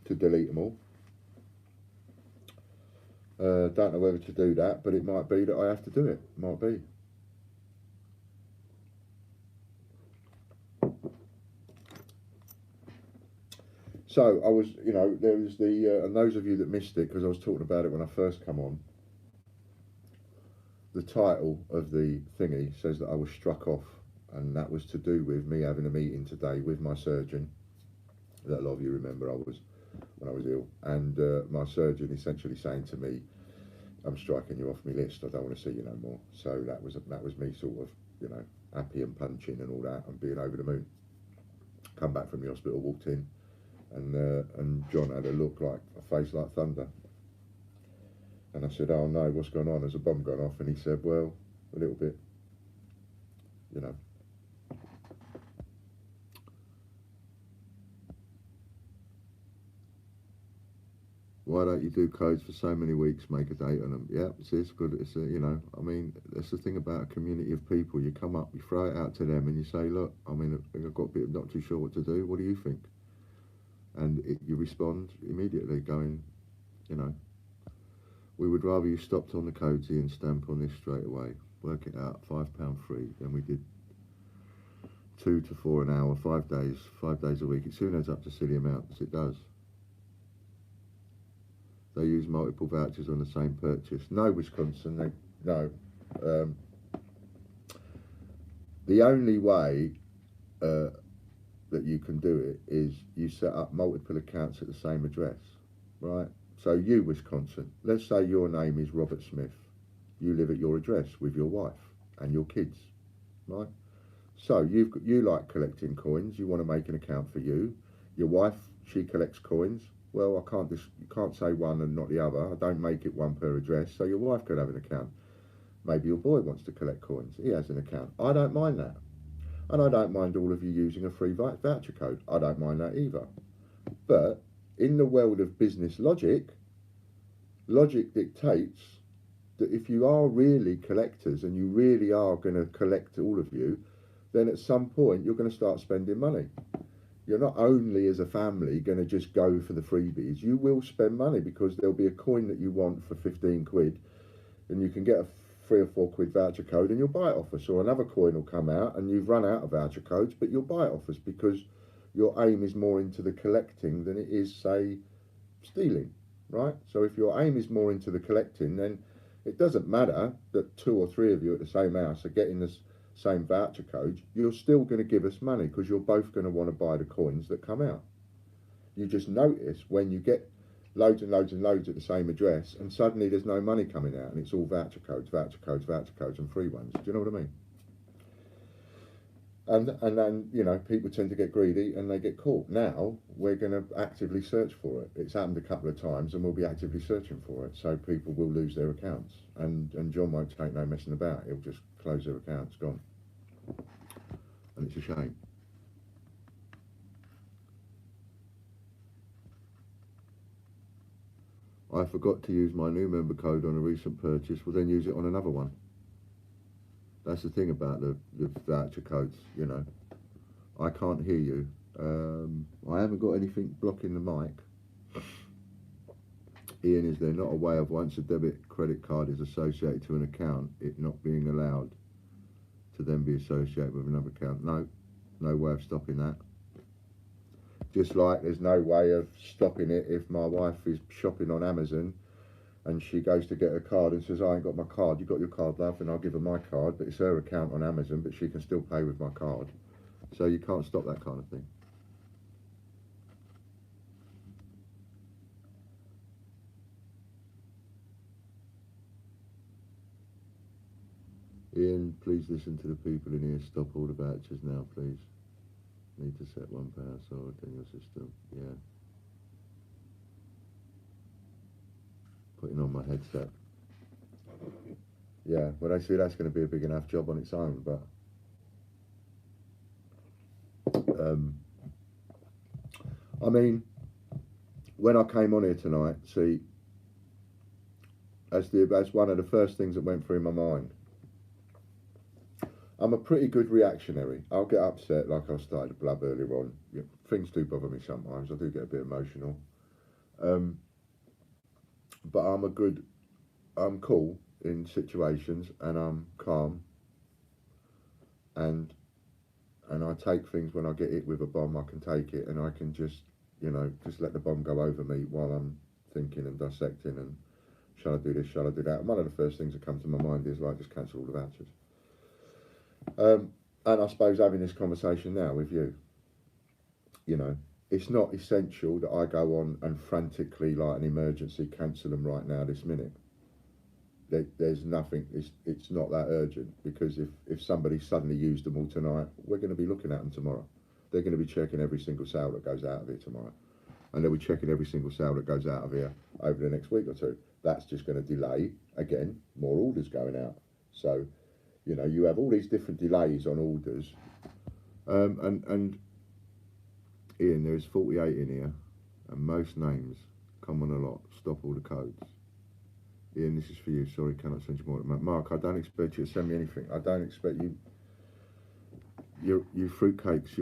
delete them all. Don't know whether to do that, but it might be that I have to do it. Might be. So I was, you know, there was the, and those of you that missed it, because I was talking about it when I first come on, the title of the thingy says that I was struck off, and that was to do with me having a meeting today with my surgeon, that a lot of you remember when I was ill, and my surgeon essentially saying to me, I'm striking you off my list, I don't want to see you no more. So that was me sort of, you know, happy and punching and all that and being over the moon. Come back from the hospital, walked in, and John had a look like, a face like thunder. And I said, oh no, what's going on? Has a bomb gone off? And he said, well, a little bit, you know. Why don't you do codes for so many weeks, make a date on them? Yeah, it's good. It's you know, I mean, that's the thing about a community of people. You come up, you throw it out to them, and you say, look, I mean, I've got a bit, not too sure what to do. What do you think? And you respond immediately, going, you know, we would rather you stopped on the codes and stamp on this straight away. Work it out, £5 free. Then we did 2 to 4 an hour, 5 days a week. It soon adds up to silly amounts. It does. They use multiple vouchers on the same purchase. No, Wisconsin, no. The only way that you can do it is you set up multiple accounts at the same address, right? So you, Wisconsin, let's say your name is Robert Smith. You live at your address with your wife and your kids, right? So you like collecting coins. You want to make an account for you. Your wife, she collects coins. Well, you can't say one and not the other. I don't make it one per address. So your wife could have an account. Maybe your boy wants to collect coins. He has an account. I don't mind that. And I don't mind all of you using a free voucher code. I don't mind that either. But in the world of business logic dictates that if you are really collectors and you really are going to collect all of you, then at some point you're going to start spending money. You're not only as a family going to just go for the freebies. You will spend money because there'll be a coin that you want for 15 quid and you can get a £3 or £4 voucher code and you'll buy it off us, or another coin will come out and you've run out of voucher codes, but you'll buy it off us because your aim is more into the collecting than it is, say, stealing, right? So if your aim is more into the collecting, then it doesn't matter that 2 or 3 of you at the same house are getting the same voucher codes. You're still going to give us money because you're both going to want to buy the coins that come out. You just notice when you get loads and loads and loads at the same address and suddenly there's no money coming out and it's all voucher codes, voucher codes, voucher codes and free ones. Do you know what I mean? And then, you know, people tend to get greedy and they get caught. Now we're going to actively search for it. It's happened a couple of times and we'll be actively searching for it. So people will lose their accounts, and John won't take no messing about. He'll just close their accounts, gone. And it's a shame. I forgot to use my new member code on a recent purchase. Will then use it on another one. That's the thing about the voucher codes, you know. I can't hear you. I haven't got anything blocking the mic. Ian, is there not a way of, once a debit credit card is associated to an account, it not being allowed to then be associated with another account? No, no way of stopping that. Just like there's no way of stopping it if my wife is shopping on Amazon and she goes to get her card and says, I ain't got my card. You got your card, love? And I'll give her my card, but it's her account on Amazon, but she can still pay with my card. So you can't stop that kind of thing. Ian, please listen to the people in here. Stop all the vouchers now, please. Need to set one password in your system. Yeah. Putting on my headset. Yeah, well, I see that's going to be a big enough job on its own, but I mean, when I came on here tonight, see, that's one of the first things that went through my mind. I'm a pretty good reactionary. I'll get upset, like I started to blub earlier on. Yeah, things do bother me sometimes. I do get a bit emotional. But I'm cool in situations, and I'm calm. And I take things when I get hit with a bomb, I can take it, and I can just, you know, just let the bomb go over me while I'm thinking and dissecting and shall I do this, shall I do that? And one of the first things that comes to my mind is like, just cancel all the vouchers. And I suppose having this conversation now with you, you know, it's not essential that I go on and frantically, like an emergency, cancel them right now, this minute. There's nothing, it's not that urgent, because if somebody suddenly used them all tonight, we're going to be looking at them tomorrow. They're going to be checking every single sale that goes out of here tomorrow. And they'll be checking every single sale that goes out of here over the next week or two. That's just going to delay, again, more orders going out. So, you know, you have all these different delays on orders. And Ian, there's 48 in here, and most names come on a lot. Stop all the codes. Ian, this is for you. Sorry, cannot send you more. Mark, I don't expect you to send me anything. I don't expect you. You fruitcakes.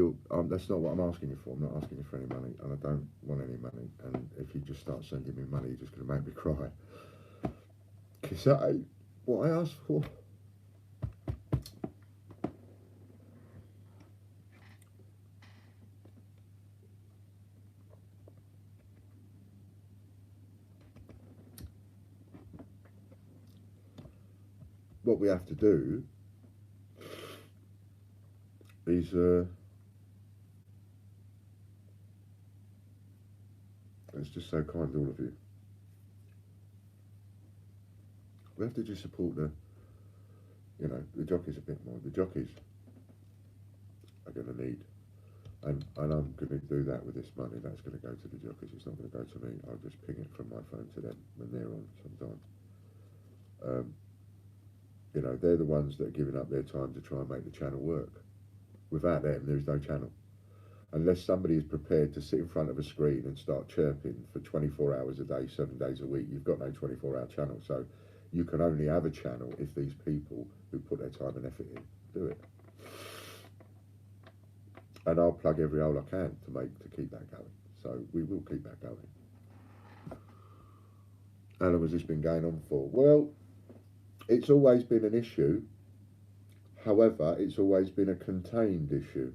That's not what I'm asking you for. I'm not asking you for any money, and I don't want any money. And if you just start sending me money, you're just going to make me cry. Because that ain't what I asked for. What we have to do is it's just so kind to all of you. We have to just support the jockeys a bit more. The jockeys are going to need, and I'm going to do that with this money. That's going to go to the jockeys. It's not going to go to me. I'll just ping it from my phone to them when they're on sometime. You know, they're the ones that are giving up their time to try and make the channel work. Without them, there is no channel. Unless somebody is prepared to sit in front of a screen and start chirping for 24 hours a day, 7 days a week, you've got no 24-hour channel. So you can only have a channel if these people who put their time and effort in do it. And I'll plug every hole I can to keep that going. So we will keep that going. How long has this been going on for? Well, It's always been an issue. However, it's always been a contained issue.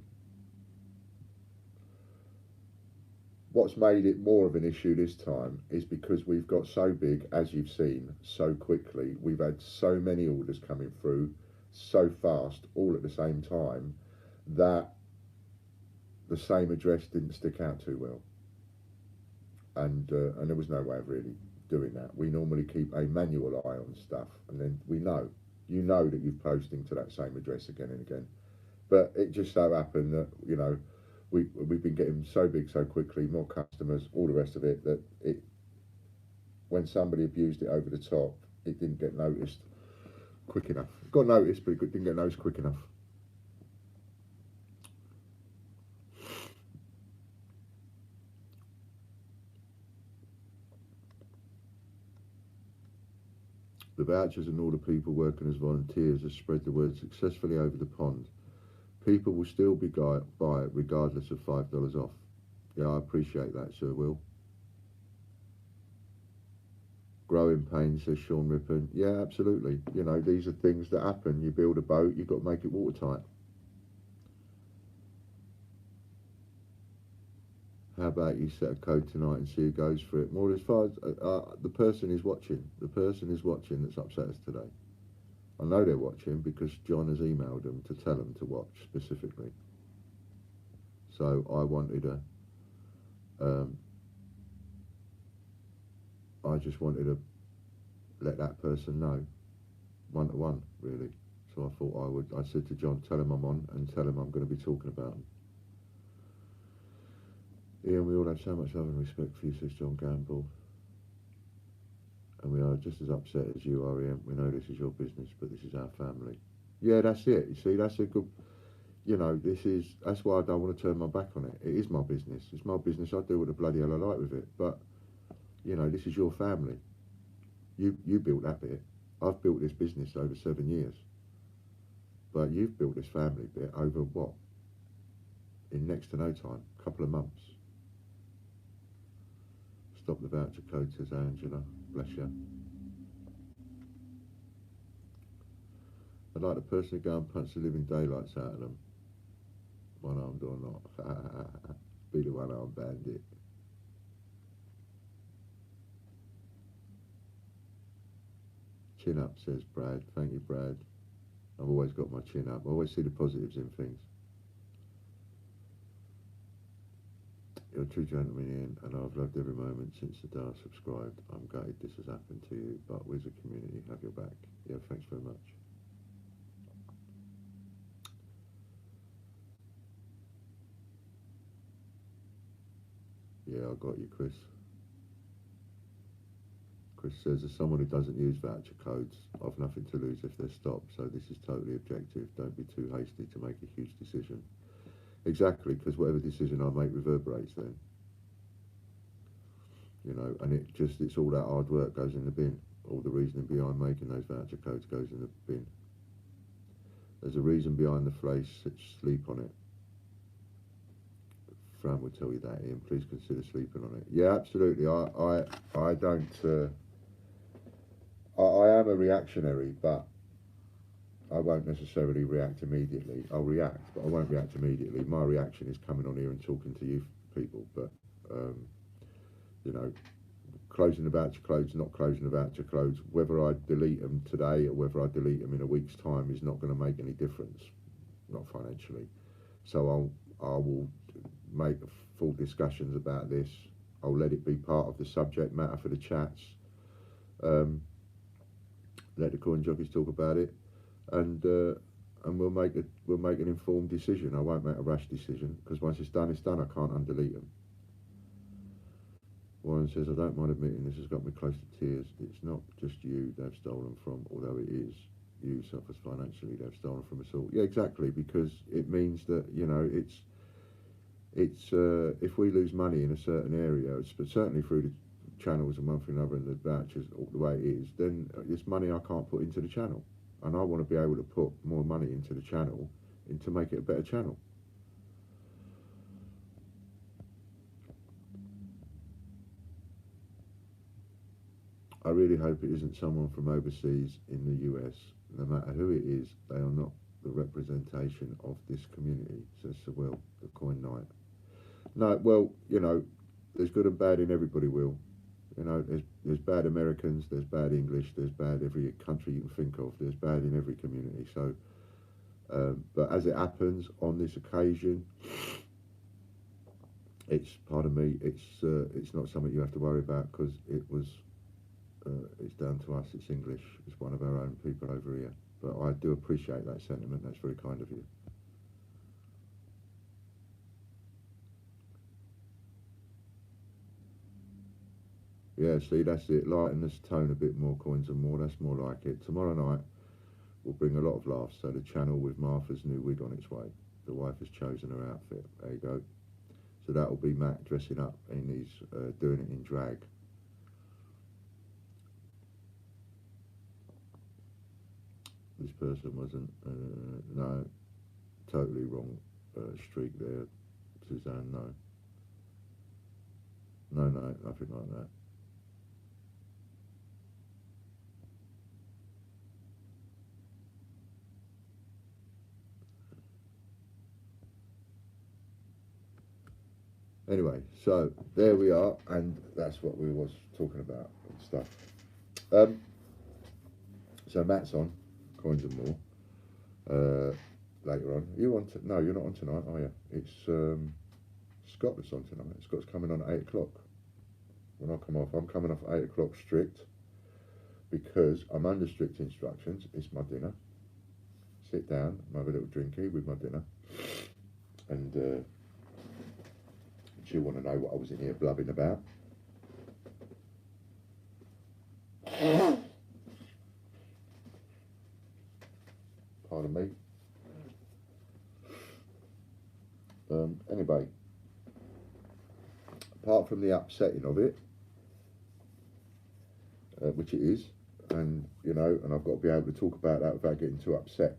What's made it more of an issue this time is because we've got so big, as you've seen, so quickly. We've had so many orders coming through so fast, all at the same time, that the same address didn't stick out too well. And there was no way of really doing that. We normally keep a manual eye on stuff, and then you know that you're posting to that same address again and again. But it just so happened that, you know, we've been getting so big so quickly, more customers, all the rest of it, that when somebody abused it over the top, it didn't get noticed quick enough. It got noticed, but it didn't get noticed quick enough. The vouchers and all the people working as volunteers have spread the word successfully over the pond. People will still buy it regardless of $5 off. Yeah, I appreciate that, Sir Will. Growing pains, says Sean Rippon. Yeah, absolutely. You know, these are things that happen. You build a boat, you've got to make it watertight. How about you set a code tonight and see who goes for it? More as far as the person is watching. The person is watching that's upset us today. I know they're watching because John has emailed them to tell them to watch specifically. So I wanted I just wanted to let that person know, one to one, really. So I thought I said to John, tell him I'm on and tell him I'm going to be talking about him. Ian, we all have so much love and respect for you, says John Gamble. And we are just as upset as you are, Ian. We know this is your business, but this is our family. Yeah, that's it. You see, that's a good, you know, that's why I don't want to turn my back on it. It is my business. It's my business. I do what the bloody hell I like with it. But, you know, this is your family. You built that bit. I've built this business over 7 years. But you've built this family bit over what? In next to no time, a couple of months. Stop the voucher code, says Angela. Bless you. I'd like the person to go and punch the living daylights out of them. One-armed or not. Be the one-armed bandit. Chin up, says Brad. Thank you, Brad. I've always got my chin up. I always see the positives in things. You're a true gentleman, Ian, and I've loved every moment since the day I subscribed. I'm gutted this has happened to you, but we as a community have your back. Yeah, thanks very much. Yeah, I got you, Chris. Chris says, as someone who doesn't use voucher codes, I've nothing to lose if they're stopped, so this is totally objective. Don't be too hasty to make a huge decision. Exactly, because whatever decision I make reverberates then. You know, and it's all that hard work goes in the bin. All the reasoning behind making those voucher codes goes in the bin. There's a reason behind the phrase, sleep on it. Fran would tell you that, Ian. Please consider sleeping on it. Yeah, absolutely. I don't... I am a reactionary, but I won't necessarily react immediately. I'll react, but I won't react immediately. My reaction is coming on here and talking to you people, but, you know, closing the voucher codes, not closing the voucher codes, whether I delete them today or whether I delete them in a week's time is not going to make any difference, not financially. So I will make full discussions about this. I'll let it be part of the subject matter for the chats. Let the corn jockeys talk about it, and we'll make an informed decision. I won't make a rash decision because once it's done, I can't undelete them. Warren says, I don't mind admitting this has got me close to tears. It's not just you they've stolen from, although it is. You suffers financially, they've stolen from us all. Yeah, exactly, because it means that, you know, it's if we lose money in a certain area, but certainly through the channels and one thing or another and the vouchers, the way it is, then it's money I can't put into the channel. And I want to be able to put more money into the channel to make it a better channel. I really hope it isn't someone from overseas in the US. No matter who it is, they are not the representation of this community, says Sir Will, the coin knight. No, well, you know, there's good and bad in everybody, Will. You know, there's bad Americans, there's bad English, there's bad every country you can think of, there's bad in every community. So, but as it happens on this occasion, it's, pardon me, it's not something you have to worry about because it's down to us. It's English. It's one of our own people over here. But I do appreciate that sentiment. That's very kind of you. Yeah, see, that's it. Lighten this tone a bit more, coins and more. That's more like it. Tomorrow night will bring a lot of laughs. So the channel with Martha's new wig on its way. The wife has chosen her outfit. There you go. So that will be Matt dressing up and he's doing it in drag. This person wasn't, no, totally wrong streak there, Suzanne, no. No, nothing like that. Anyway, so there we are, and that's what we was talking about and stuff. So Matt's on, coins and more. Later on, you on? No, you're not on tonight, are you? It's Scott that's on tonight. Scott's coming on at 8 o'clock. When I come off, I'm coming off at 8 o'clock strict because I'm under strict instructions. It's my dinner. Sit down, have a little drinky with my dinner, and she'll want to know what I was in here blubbing about. Pardon me. Anyway, apart from the upsetting of it, which it is, and you know, and I've got to be able to talk about that without getting too upset,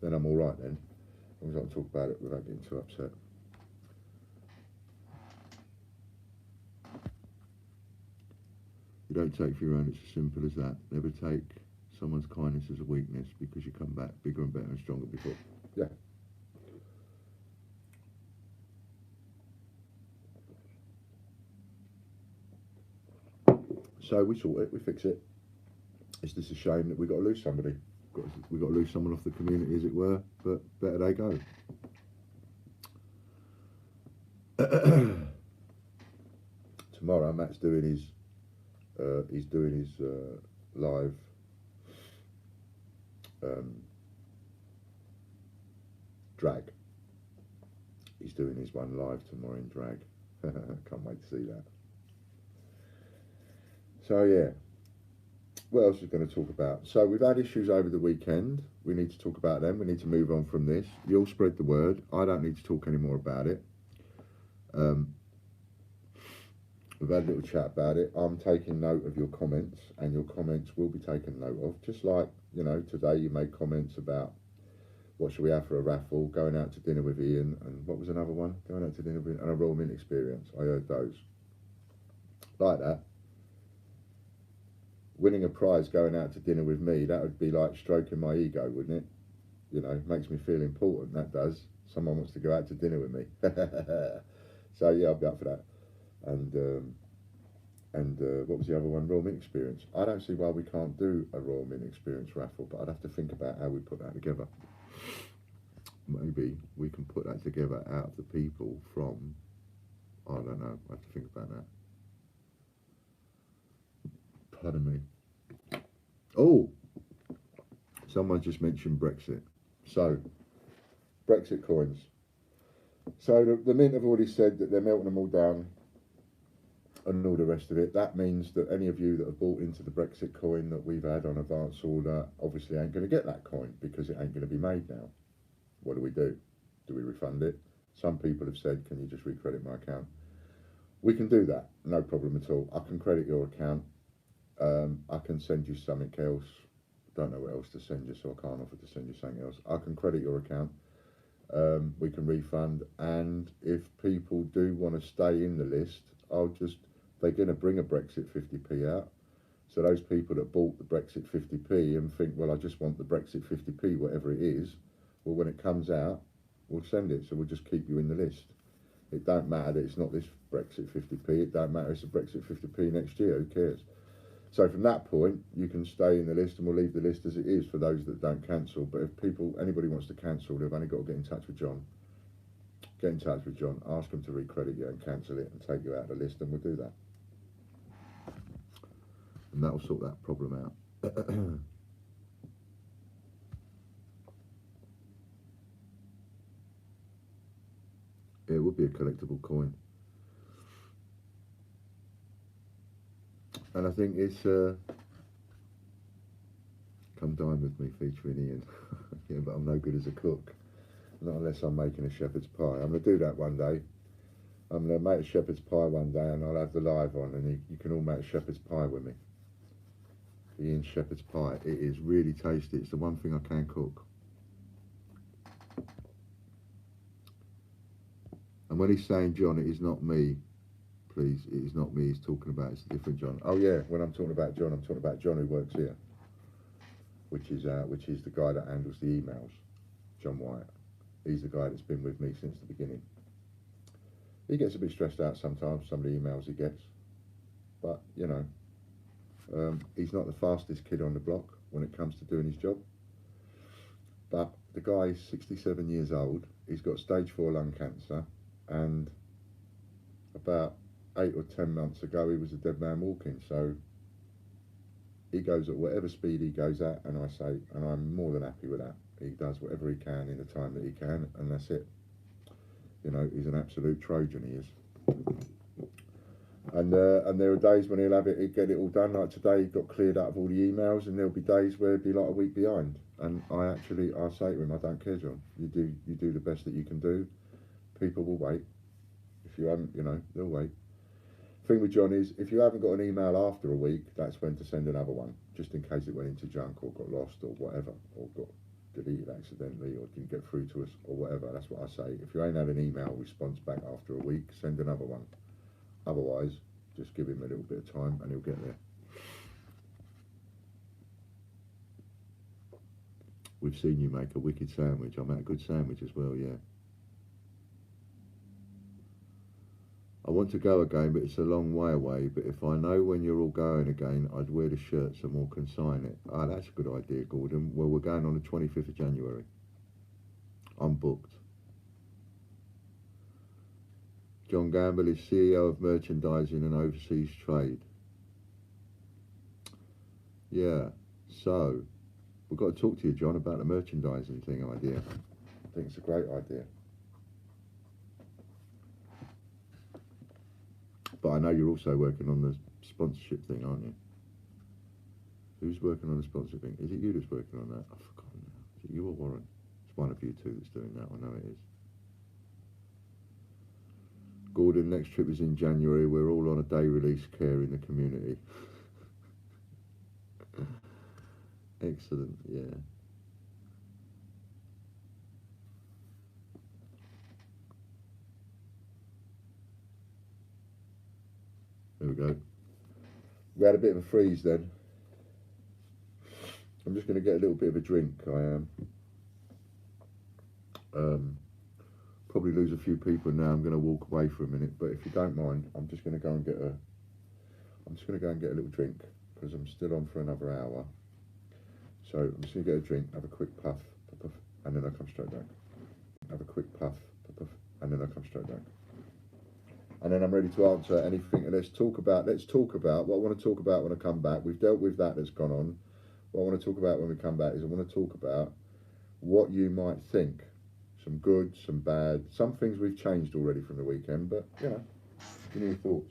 then I'm all right then. As long as I can talk about it without getting too upset. You don't take for your own, it's as simple as that. Never take someone's kindness as a weakness because you come back bigger and better and stronger before. Yeah. So we sort it, we fix it. It's just a shame that we got to lose somebody. We got to lose someone off the community, as it were. But better they go. Tomorrow, Matt's doing his. He's doing his live. Drag. He's doing his one live tomorrow in drag. Can't wait to see that. So yeah, what else is going to talk about? So we've had issues over the weekend. We need to talk about them. We need to move on from this. You'll spread the word. I don't need to talk any more about it. We've had a little chat about it. I'm taking note of your comments, and your comments will be taken note of. Just like, you know, today you made comments about what should we have for a raffle, going out to dinner with Ian, and what was another one? Going out to dinner with, and a Royal Mint experience. I heard those. Like that. Winning a prize going out to dinner with me, that would be like stroking my ego, wouldn't it? You know, makes me feel important, that does. Someone wants to go out to dinner with me. So yeah, I'll be up for that. And what was the other one? Royal Mint experience. I don't see why we can't do a Royal Mint experience raffle, but I'd have to think about how we put that together. Maybe we can put that together out of the people from, I don't know, I have to think about that. Pardon me. Oh, someone just mentioned Brexit. So, Brexit coins. So the Mint have already said that they're melting them all down and all the rest of it. That means that any of you that have bought into the Brexit coin that we've had on advance order obviously ain't going to get that coin because it ain't going to be made now. What do? Do we refund it? Some people have said, can you just recredit my account? We can do that, no problem at all. I can credit your account. I can send you something else. Don't know what else to send you, so I can't offer to send you something else. I can credit your account. We can refund, and if people do want to stay in the list, they're going to bring a Brexit 50p out. So those people that bought the Brexit 50p and think, well, I just want the Brexit 50p, whatever it is, well, when it comes out, we'll send it. So we'll just keep you in the list. It don't matter that it's not this Brexit 50p. It don't matter it's a Brexit 50p next year. Who cares? So from that point, you can stay in the list, and we'll leave the list as it is for those that don't cancel. But if anybody wants to cancel, they've only got to get in touch with John. Get in touch with John, ask him to recredit you and cancel it and take you out of the list, and we'll do that. And that will sort that problem out. It would be a collectible coin. And I think it's Come Dine With Me featuring Ian. Yeah, but I'm no good as a cook. Not unless I'm making a shepherd's pie. I'm going to do that one day. I'm going to make a shepherd's pie one day, and I'll have the live on, and you can all make a shepherd's pie with me. Ian's shepherd's pie. It is really tasty. It's the one thing I can cook. And when he's saying John, it is not me. Please, it is not me he's talking about. It's a different John. Oh yeah, when I'm talking about John, I'm talking about John who works here, which is the guy that handles the emails, John White. He's the guy that's been with me since the beginning. He gets a bit stressed out sometimes, some of the emails he gets, but you know, he's not the fastest kid on the block when it comes to doing his job. But the guy is 67 years old. He's got stage 4 lung cancer, and about 8 or 10 months ago he was a dead man walking. So he goes at whatever speed he goes at, and I'm more than happy with that. He does whatever he can in the time that he can, and that's it. You know, he's an absolute Trojan, he is. And there are days when he'll get it all done. Like today, he got cleared out of all the emails, and there'll be days where he'll be like a week behind. And I say to him, I don't care, John. You do the best that you can do. People will wait. If you haven't, you know, they'll wait. Thing with John is, if you haven't got an email after a week, that's when to send another one, just in case it went into junk or got lost or whatever, or got deleted accidentally or didn't get through to us or whatever. That's what I say. If you ain't had an email response back after a week, send another one. Otherwise, just give him a little bit of time and he'll get there. We've seen you make a wicked sandwich. I made a good sandwich as well, yeah. I want to go again, but it's a long way away. But if I know when you're all going again, I'd wear the shirts and we'll consign it. Ah, that's a good idea, Gordon. Well, we're going on the 25th of January. I'm booked. John Gamble is CEO of Merchandising and Overseas Trade. Yeah, so we've got to talk to you, John, about the merchandising thing idea. I think it's a great idea. But I know you're also working on the sponsorship thing, aren't you? Who's working on the sponsorship thing? Is it you that's working on that? I've forgotten now. Is it you or Warren? It's one of you two that's doing that. I know it is. Gordon, next trip is in January. We're all on a day release care in the community. Excellent, yeah. There we go. We had a bit of a freeze then. I'm just going to get a little bit of a drink, I am. Probably lose a few people now. I'm going to walk away for a minute, but if you don't mind, I'm just going to go and get a little drink, because I'm still on for another hour. So I'm just going to get a drink, have a quick puff, and then I'll come straight back. Have a quick puff, and then I'll come straight back. And then I'm ready to answer anything. And let's talk about what I want to talk about when I come back. We've dealt with that that's gone on. What I want to talk about when we come back is I want to talk about what you might think. Some good, some bad. Some things we've changed already from the weekend, but, you know, give me your thoughts.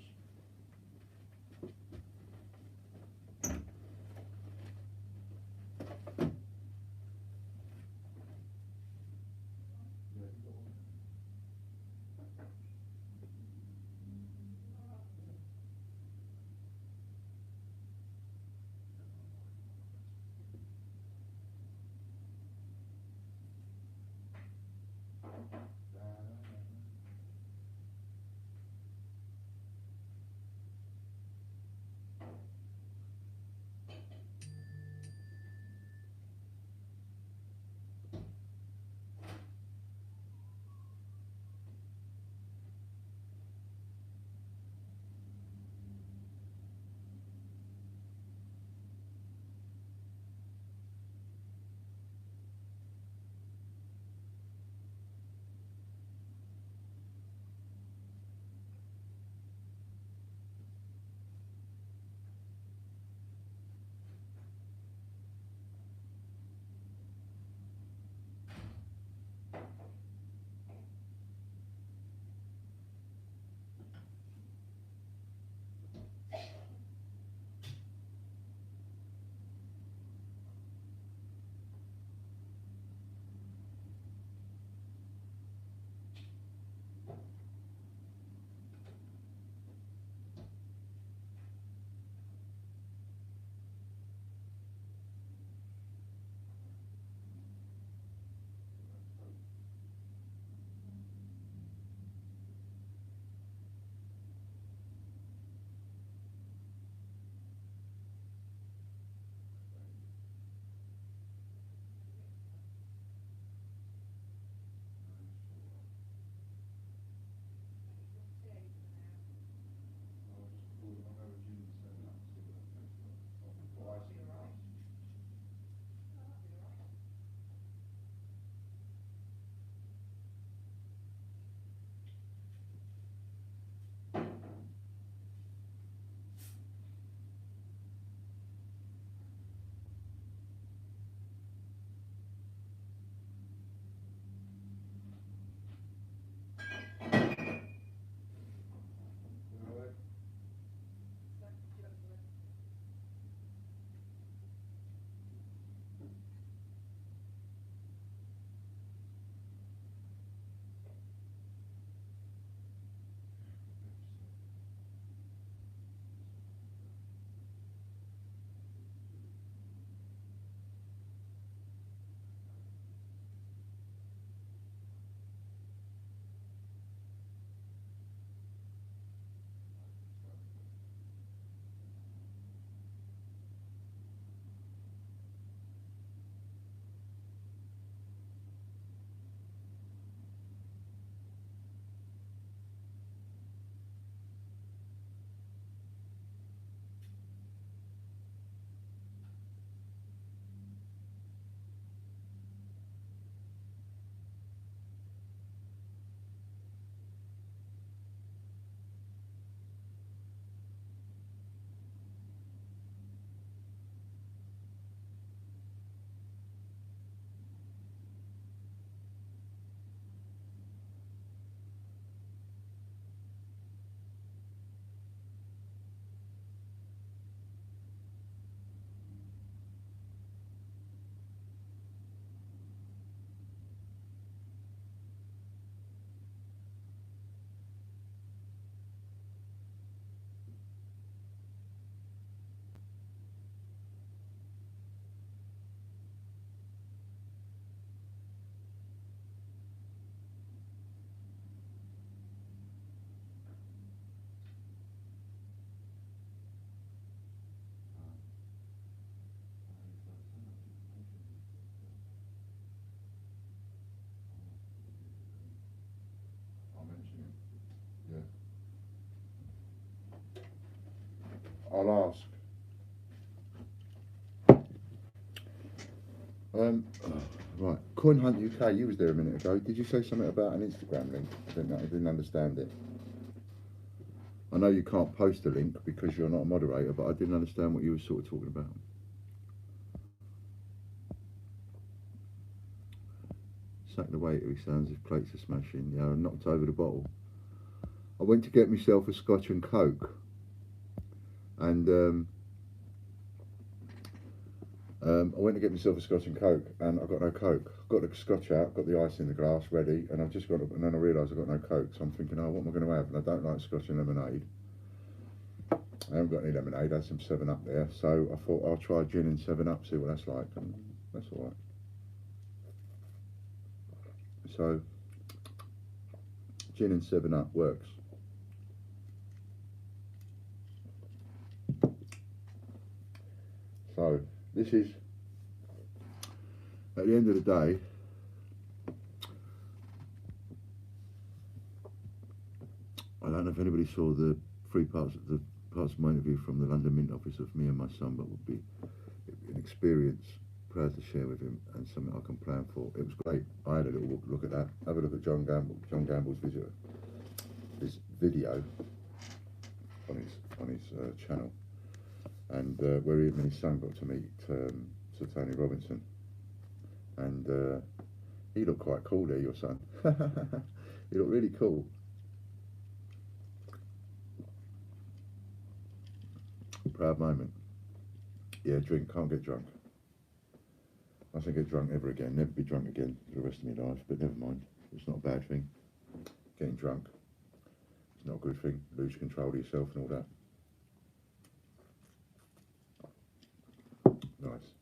I'll ask. Right, Coin Hunt UK, you was there a minute ago. Did you say something about an Instagram link? I didn't understand it. I know you can't post a link because you're not a moderator, but I didn't understand what you were sort of talking about. Sack the waiter, he sounds, his plates are smashing. Yeah, I knocked over the bottle. I went to get myself a Scotch and Coke, and I went to get myself a Scotch and Coke, and I got no Coke. Got the Scotch out, got the ice in the glass ready, and I've just got, and then I realised I got no Coke. So I'm thinking, oh, what am I going to have? And I don't like Scotch and lemonade. I haven't got any lemonade. I had some 7-Up there, so I thought I'll try gin and 7-Up, see what that's like, and that's all right. So gin and 7-Up works. So this is, at the end of the day, I don't know if anybody saw the parts of my interview from the London Mint office of me and my son, but would be an experience proud to share with him and something I can plan for. It was great. I had a little look at that. Have a look at John Gamble's video on his channel, and where him and his son got to meet Sir Tony Robinson, and he looked quite cool there, your son. He looked really cool. Proud moment. Yeah, drink, can't get drunk. I won't get drunk ever again, never be drunk again for the rest of my life, but never mind. It's not a bad thing. Getting drunk, it's not a good thing. Lose control of yourself and all that. Nice.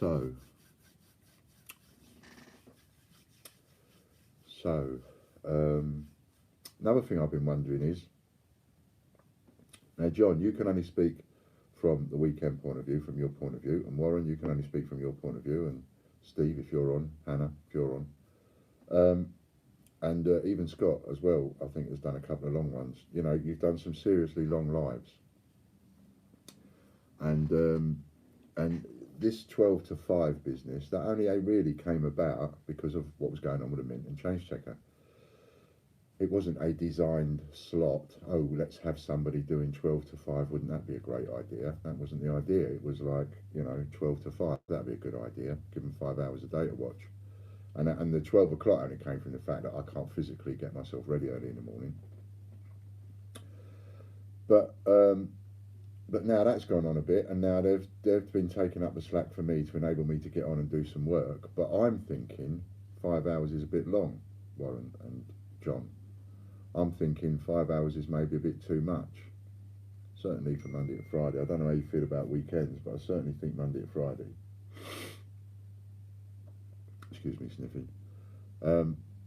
So, another thing I've been wondering is, now John, you can only speak from the weekend point of view, from your point of view, and Warren, you can only speak from your point of view, and Steve, if you're on, Hannah, if you're on, and even Scott as well, I think has done a couple of long ones. You know, you've done some seriously long lives, and this 12 to 5 business, that only really came about because of what was going on with the Mint and Change Checker. It wasn't a designed slot, oh, let's have somebody doing 12 to 5, wouldn't that be a great idea? That wasn't the idea. It was like, you know, 12 to 5, that'd be a good idea, give them 5 hours a day to watch. And the 12 o'clock only came from the fact that I can't physically get myself ready early in the morning. But now that's gone on a bit, and now they've been taking up the slack for me to enable me to get on and do some work. But I'm thinking 5 hours is a bit long, Warren and John. I'm thinking 5 hours is maybe a bit too much. Certainly for Monday to Friday. I don't know how you feel about weekends, but I certainly think Monday to Friday. Excuse me, sniffing.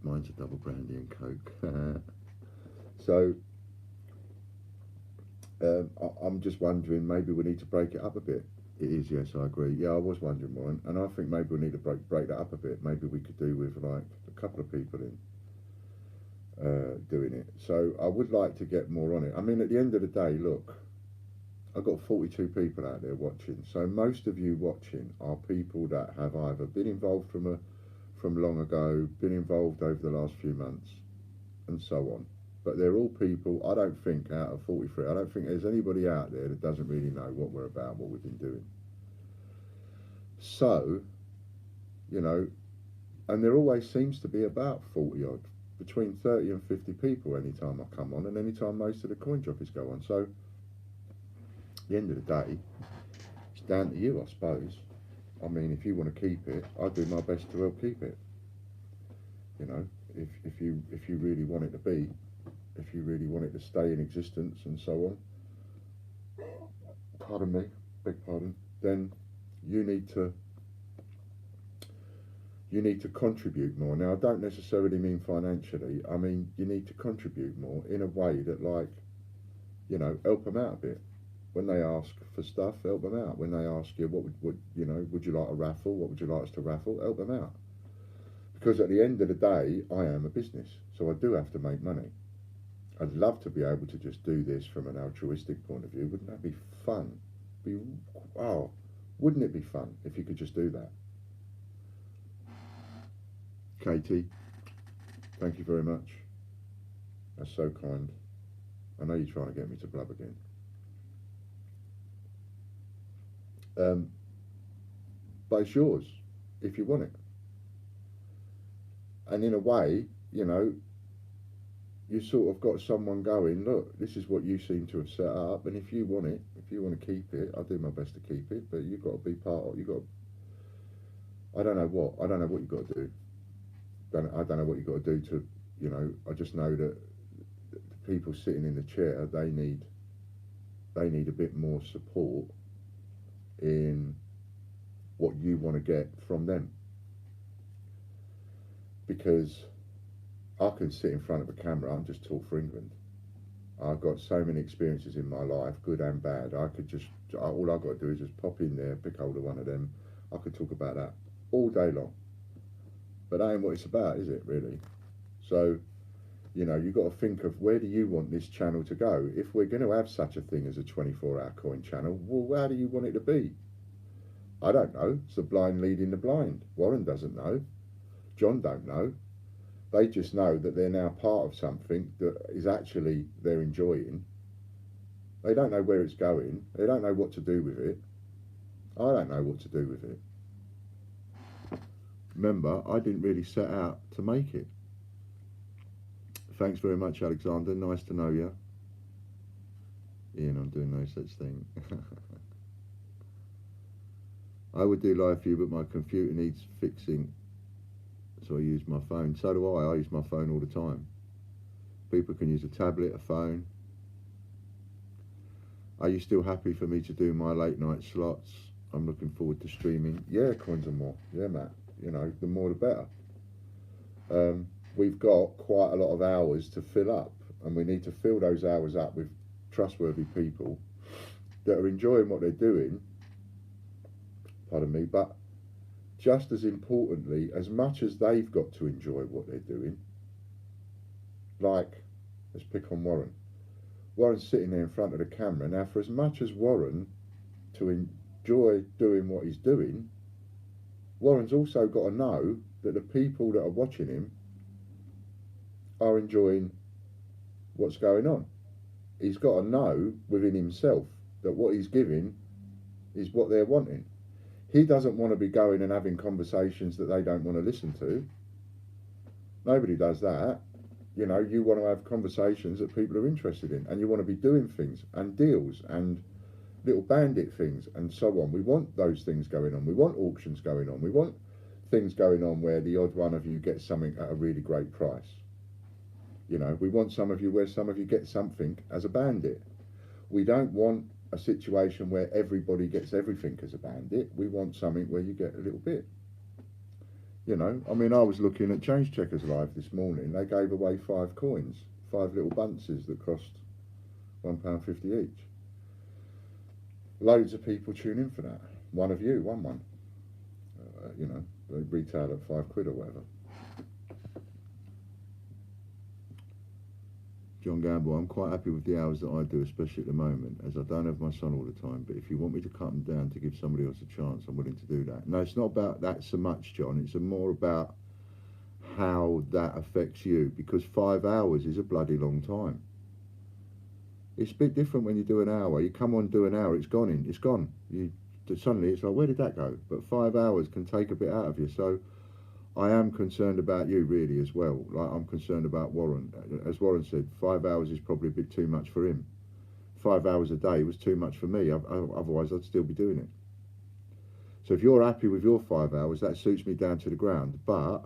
Mine's a double brandy and Coke. So I'm just wondering, maybe we need to break it up a bit. It is, yes, I agree. Yeah, I was wondering, Warren, and I think maybe we need to break that up a bit. Maybe we could do with like a couple of people in. Doing it. So I would like to get more on it. I mean, at the end of the day, look, I've got 42 people out there watching. So most of you watching are people that have either been involved from long ago, been involved over the last few months, and so on. But they're all people, I don't think, out of 43, I don't think there's anybody out there that doesn't really know what we're about, what we've been doing. So, you know, and there always seems to be about 40 odd, between 30 and 50 people anytime I come on, and anytime most of the coin jockeys go on. So, at the end of the day, it's down to you, I suppose. I mean, if you want to keep it, I'll do my best to help keep it. You know, if you really want it to be, if you really want it to stay in existence and so on, pardon me, beg pardon, then you need to contribute more. Now, I don't necessarily mean financially. I mean, you need to contribute more in a way that, like, you know, help them out a bit. When they ask for stuff, help them out. When they ask you, would you like a raffle? What would you like us to raffle? Help them out. Because at the end of the day, I am a business, so I do have to make money. I'd love to be able to just do this from an altruistic point of view. Wouldn't that be fun? Be oh, wouldn't it be fun if you could just do that? Katie, thank you very much. That's so kind. I know you're trying to get me to blub again. But it's yours if you want it. And in a way, you know, you sort of got someone going, look, this is what you seem to have set up, and if you want it, if you want to keep it, I'll do my best to keep it, but you've got to be part of, I don't know what you've got to do. I don't know what you've got to do to, you know, I just know that the people sitting in the chair, they need a bit more support in what you want to get from them. Because I can sit in front of a camera and just talk for England. I've got so many experiences in my life, good and bad. All I've got to do is just pop in there, pick hold of one of them. I could talk about that all day long. But that ain't what it's about, is it, really? So, you know, you've got to think of, where do you want this channel to go? If we're going to have such a thing as a 24-hour coin channel, well, how do you want it to be? I don't know. It's the blind leading the blind. Warren doesn't know. John don't know. They just know that they're now part of something that is actually they're enjoying. They don't know where it's going. They don't know what to do with it. I don't know what to do with it. Remember, I didn't really set out to make it. Thanks very much, Alexander. Nice to know you. Ian, I'm doing no such thing. I would do live for you, but my computer needs fixing, so I use my phone. So do I. I use my phone all the time. People can use a tablet, a phone. Are you still happy for me to do my late night slots? I'm looking forward to streaming. Yeah, coins and more. Yeah, Matt. You know, the more the better. We've got quite a lot of hours to fill up, and we need to fill those hours up with trustworthy people that are enjoying what they're doing. Pardon me, but just as importantly, as much as they've got to enjoy what they're doing, like, let's pick on Warren. Warren's sitting there in front of the camera. Now, for as much as Warren to enjoy doing what he's doing, Warren's also got to know that the people that are watching him are enjoying what's going on. He's got to know within himself that what he's giving is what they're wanting. He doesn't want to be going and having conversations that they don't want to listen to. Nobody does that. You know, you want to have conversations that people are interested in, and you want to be doing things and deals and little bandit things and so on. We want those things going on. We want auctions going on. We want things going on where the odd one of you gets something at a really great price. You know, we want some of you where some of you get something as a bandit. We don't want a situation where everybody gets everything as a bandit. We want something where you get a little bit. You know, I mean, I was looking at Change Checkers Live this morning. They gave away 5 coins, 5 little bunces that cost £1.50 each. Loads of people tune in for that. One of you won one. You know, they retail at £5 or whatever. John Gamble, I'm quite happy with the hours that I do, especially at the moment, as I don't have my son all the time. But if you want me to cut them down to give somebody else a chance, I'm willing to do that. No, it's not about that so much, John. It's more about how that affects you, because 5 hours is a bloody long time. It's a bit different when you do an hour. You come on, do an hour, it's gone. Suddenly it's like, where did that go? But 5 hours can take a bit out of you. So I am concerned about you really as well. Like, I'm concerned about Warren. As Warren said, 5 hours is probably a bit too much for him. 5 hours a day was too much for me. Otherwise I'd still be doing it. So if you're happy with your 5 hours, that suits me down to the ground. But,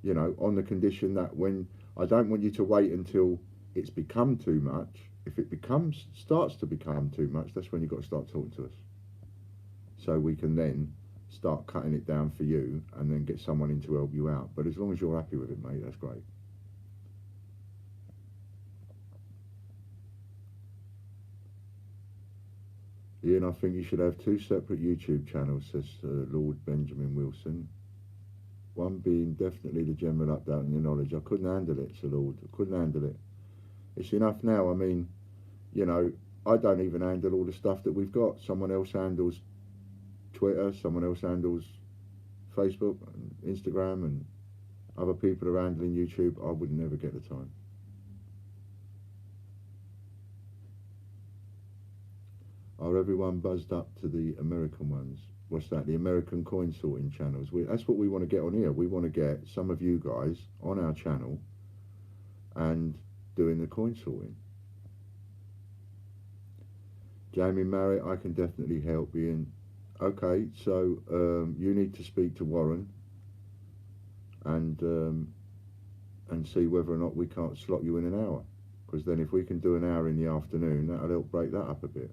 you know, on the condition that when I don't want you to wait until it's become too much. If it starts to become too much, that's when you've got to start talking to us. So we can then start cutting it down for you and then get someone in to help you out. But as long as you're happy with it, mate, that's great. Ian, I think you should have 2 separate YouTube channels, says Lord Benjamin Wilson. One being definitely the general update on your knowledge. I couldn't handle it, Sir Lord. I couldn't handle it. It's enough now. I mean, you know, I don't even handle all the stuff that we've got. Someone else handles Twitter, someone else handles Facebook and Instagram, and other people are handling YouTube. I would never get the time. Are everyone buzzed up to the American ones? What's that? The American coin sorting channels. That's what we want to get on here. We want to get some of you guys on our channel and doing the coin sorting. Jamie Marriott, I can definitely help you. Okay, so you need to speak to Warren and see whether or not we can't slot you in an hour. Because then if we can do an hour in the afternoon, that'll help break that up a bit.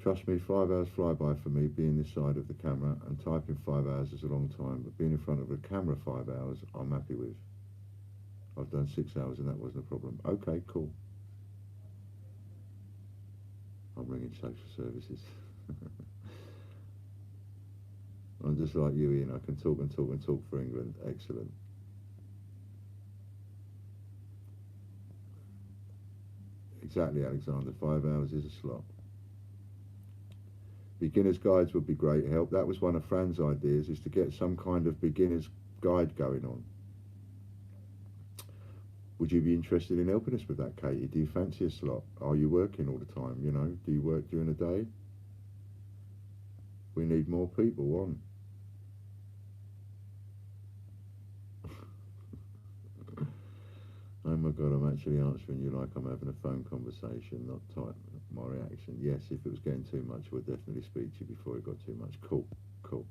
Trust me, 5 hours flyby for me, being this side of the camera, and typing 5 hours is a long time, but being in front of a camera 5 hours, I'm happy with. I've done 6 hours and that wasn't a problem. Okay, cool. I'm ringing social services. I'm just like you, Ian. I can talk and talk and talk for England. Excellent. Exactly, Alexander. 5 hours is a slot. Beginner's guides would be great help. That was one of Fran's ideas, is to get some kind of beginner's guide going on. Would you be interested in helping us with that, Katie? Do you fancy a slot? Are you working all the time, you know? Do you work during the day? We need more people on. Oh my God, I'm actually answering you like I'm having a phone conversation, not type my reaction. Yes, if it was getting too much, I would definitely speak to you before it got too much. Cool, cool.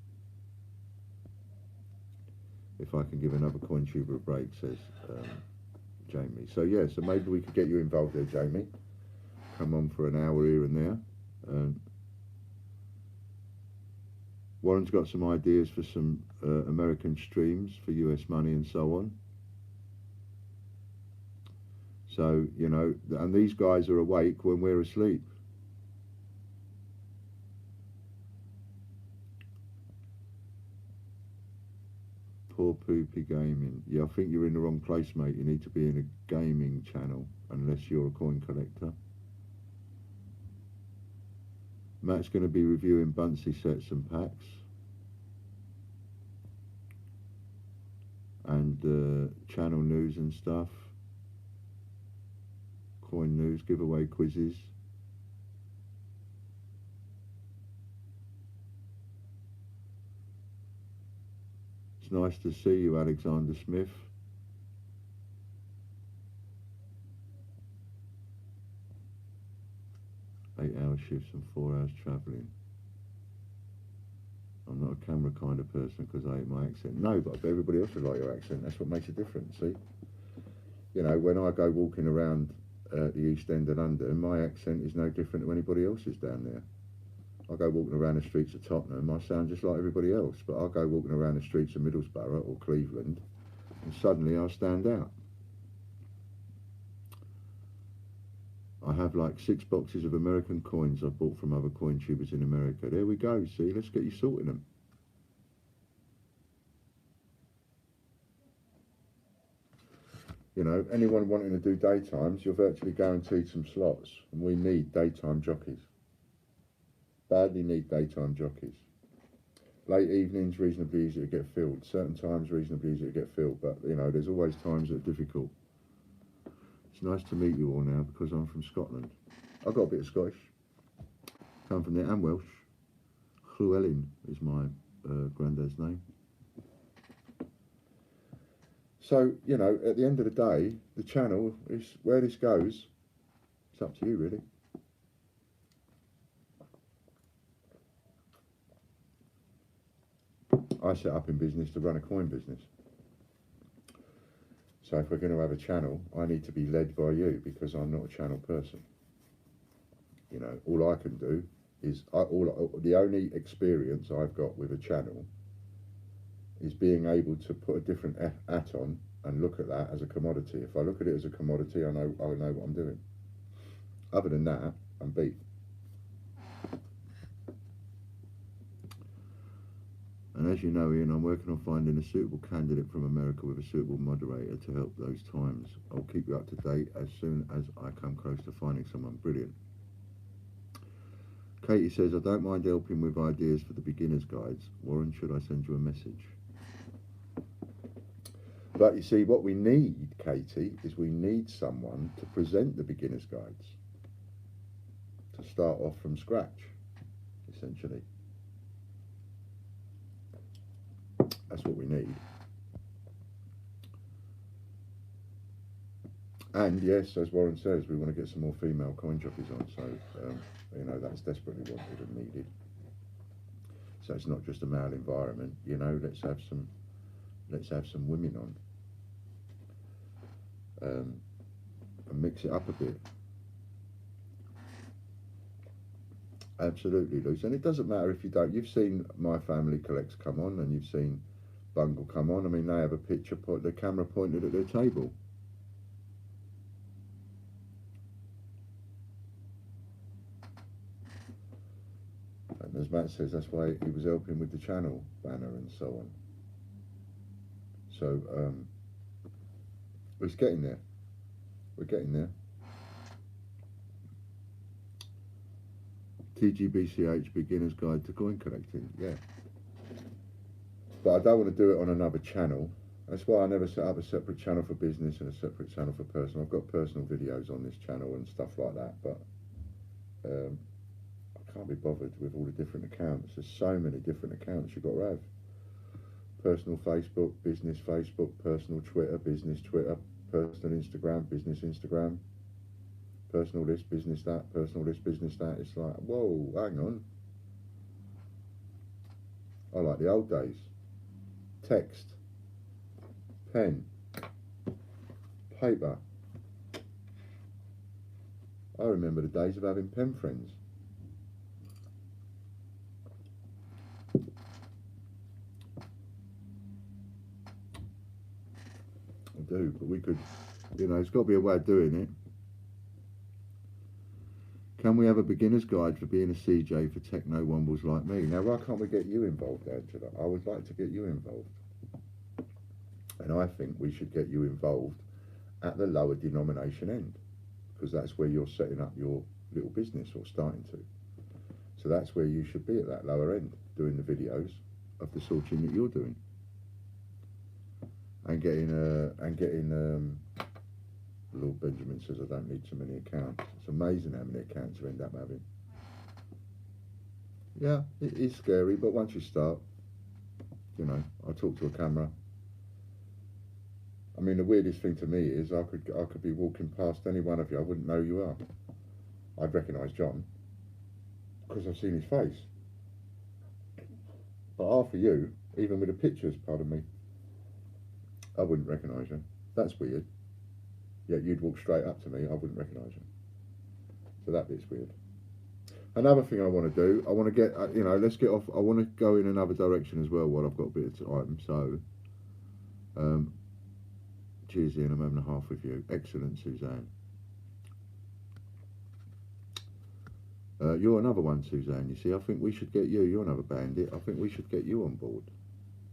If I can give another coin tuber a break, says Jamie. So yeah, so maybe we could get you involved there, Jamie. Come on for an hour here and there. Warren's got some ideas for some American streams for US money and so on. So, you know, and these guys are awake when we're asleep. Poor poopy gaming. Yeah, I think you're in the wrong place, mate. You need to be in a gaming channel, unless you're a coin collector. Matt's going to be reviewing Bunsey sets and packs. And channel news and stuff. Coin news, giveaway quizzes. It's nice to see you, Alexander Smith. Eight-hour shifts and 4 hours travelling. I'm not a camera kind of person because I hate my accent. No, but everybody else would like your accent. That's what makes it different, see? You know, when I go walking around the East End of London, my accent is no different to anybody else's down there. I go walking around the streets of Tottenham, I sound just like everybody else, but I'll go walking around the streets of Middlesbrough or Cleveland, and suddenly I'll stand out. I have like 6 boxes of American coins I've bought from other coin tubers in America. There we go, see, let's get you sorting them. You know, anyone wanting to do daytimes, you're virtually guaranteed some slots, and we need daytime jockeys. Badly need daytime jockeys. Late evenings, reasonably easy to get filled. Certain times, reasonably easy to get filled, but, you know, there's always times that are difficult. It's nice to meet you all now, because I'm from Scotland. I've got a bit of Scottish. Come from there, and Welsh. Llewellyn is my granddad's name. So, you know, at the end of the day, the channel is where this goes. It's up to you, really. I set up in business to run a coin business. So if we're going to have a channel, I need to be led by you, because I'm not a channel person. You know, all I can do is, the only experience I've got with a channel is being able to put a different hat on and look at that as a commodity. If I look at it as a commodity, I know what I'm doing. Other than that, I'm beat. And as you know, Ian, I'm working on finding a suitable candidate from America with a suitable moderator to help those times. I'll keep you up to date as soon as I come close to finding someone brilliant. Katie says, I don't mind helping with ideas for the beginner's guides. Warren, should I send you a message? But you see, what we need, Katie, is we need someone to present the beginner's guides. To start off from scratch, essentially. That's what we need. And yes, as Warren says, we want to get some more female coin jockeys on. So, you know, that's desperately wanted and needed. So it's not just a male environment. You know, let's have some women on. And mix it up a bit. Absolutely, Luce. And it doesn't matter if you don't. You've seen My Family Collects come on, and you've seen Bungle come on. I mean, they have a picture, the camera pointed at their table. And as Matt says, that's why he was helping with the channel banner and so on. So, it's getting there. We're getting there. TGBCH Beginner's Guide to Coin Collecting, yeah. But I don't want to do it on another channel. That's why I never set up a separate channel for business and a separate channel for personal. I've got personal videos on this channel and stuff like that, but I can't be bothered with all the different accounts. There's so many different accounts you've got to have. Personal Facebook, business Facebook, personal Twitter, business Twitter, personal Instagram, business Instagram, personal this, business that, personal this, business that. It's like, whoa, hang on. I like the old days. Text, pen, paper. I remember the days of having pen friends. I do, but we could, you know, it's got to be a way of doing it. Can we have a beginner's guide for being a CJ for techno wombles like me? Now, why can't we get you involved, Angela? I would like to get you involved. And I think we should get you involved at the lower denomination end, because that's where you're setting up your little business or starting to. So that's where you should be, at that lower end, doing the videos of the sorting that you're doing. And getting Lord Benjamin says I don't need too many accounts. It's amazing how many accounts you end up having. Yeah, it is scary, but once you start, you know, I talk to a camera. I mean, the weirdest thing to me is I could be walking past any one of you, I wouldn't know who you are. I'd recognise John because I've seen his face. But half of you, even with the pictures, pardon me, I wouldn't recognise you. That's weird. Yet you'd walk straight up to me, I wouldn't recognise you. So that bit's weird. Another thing I want to do, I want to get, you know, let's get off, I want to go in another direction as well while I've got a bit of time. So, cheers Ian, I'm having a half with you. Excellent, Suzanne. You're another one, Suzanne, you see. I think we should get you, you're another bandit. I think we should get you on board.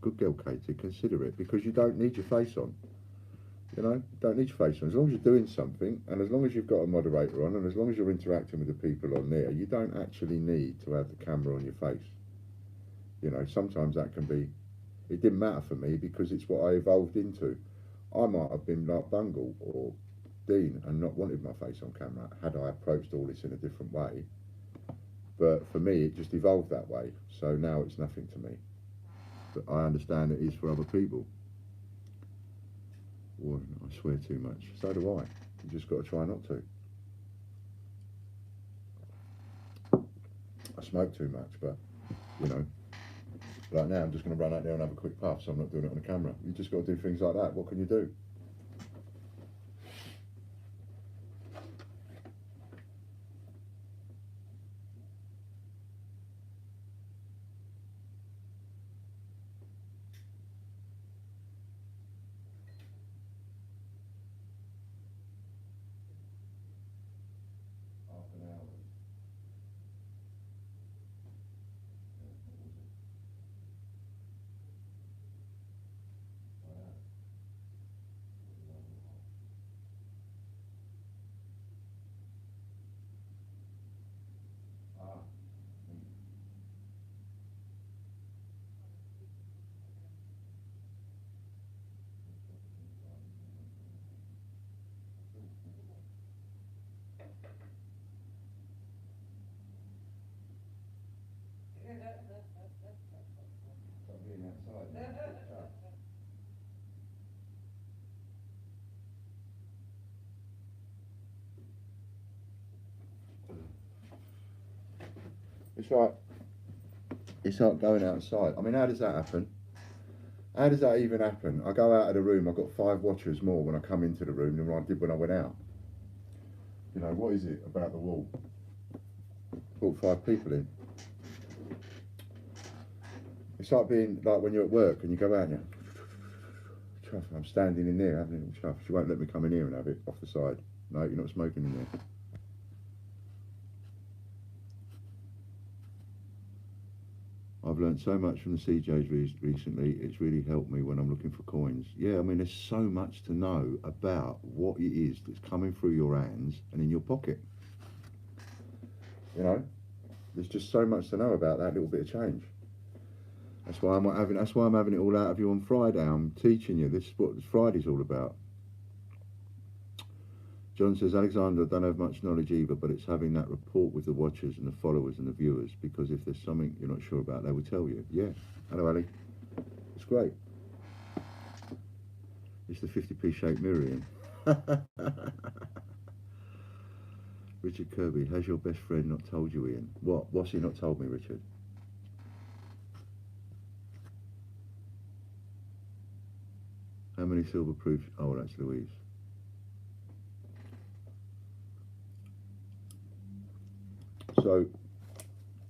Good girl, Katie, consider it, because you don't need your face on. You know, don't need your face on. As long as you're doing something, and as long as you've got a moderator on, and as long as you're interacting with the people on there, you don't actually need to have the camera on your face. You know, sometimes that can be, it didn't matter for me because it's what I evolved into. I might have been like Bungle or Dean and not wanted my face on camera had I approached all this in a different way. But for me, it just evolved that way. So now it's nothing to me. But I understand it is for other people. Warren, I swear too much. So do I. You just got to try not to. I smoke too much, but, you know, like now I'm just going to run out there and have a quick puff, so I'm not doing it on the camera. You just got to do things like that. What can you do? It's like going outside. I mean, how does that happen? How does that even happen? I go out of the room, I've got 5 watchers more when I come into the room than I did when I went out. You know, what is it about the wall? Brought 5 people in. It's like being like when you're at work and you go out and you, I'm standing in there having a little chuff. She won't let me come in here and have it off the side. No, you're not smoking in there. I've learned so much from the CJs recently. It's really helped me when I'm looking for coins. Yeah, I mean, there's so much to know about what it is that's coming through your hands and in your pocket. You know, there's just so much to know about that little bit of change. That's why I'm having it all out of you on Friday. I'm teaching you. This is what Friday's all about. John says, Alexander, I don't have much knowledge either, but it's having that rapport with the watchers and the followers and the viewers, because if there's something you're not sure about, they will tell you. Yeah. Hello, Ali. It's great. It's the 50p shaped mirror, Ian. Richard Kirby, has your best friend not told you, Ian? What? What's he not told me, Richard? How many silver proofs? Oh, that's Louise. So,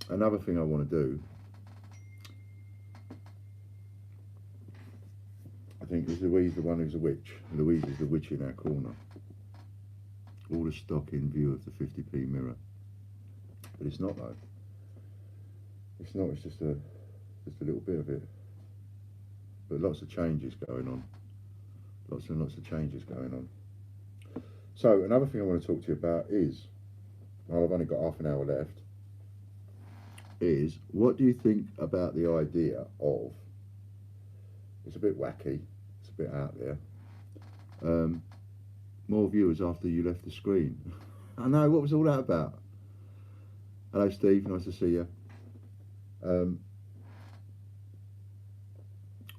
another thing I want to do, I think, is Louise the one who's a witch. Louise is the witch in our corner. All the stock in view of the 50p mirror. But it's not though. It's not, it's just a little bit of it. But lots of changes going on. Lots and lots of changes going on. So, another thing I want to talk to you about is, well, I've only got half an hour left, is what do you think about the idea of, it's a bit wacky, it's a bit out there, more viewers after you left the screen. I know, what was all that about? Hello Steve, nice to see you.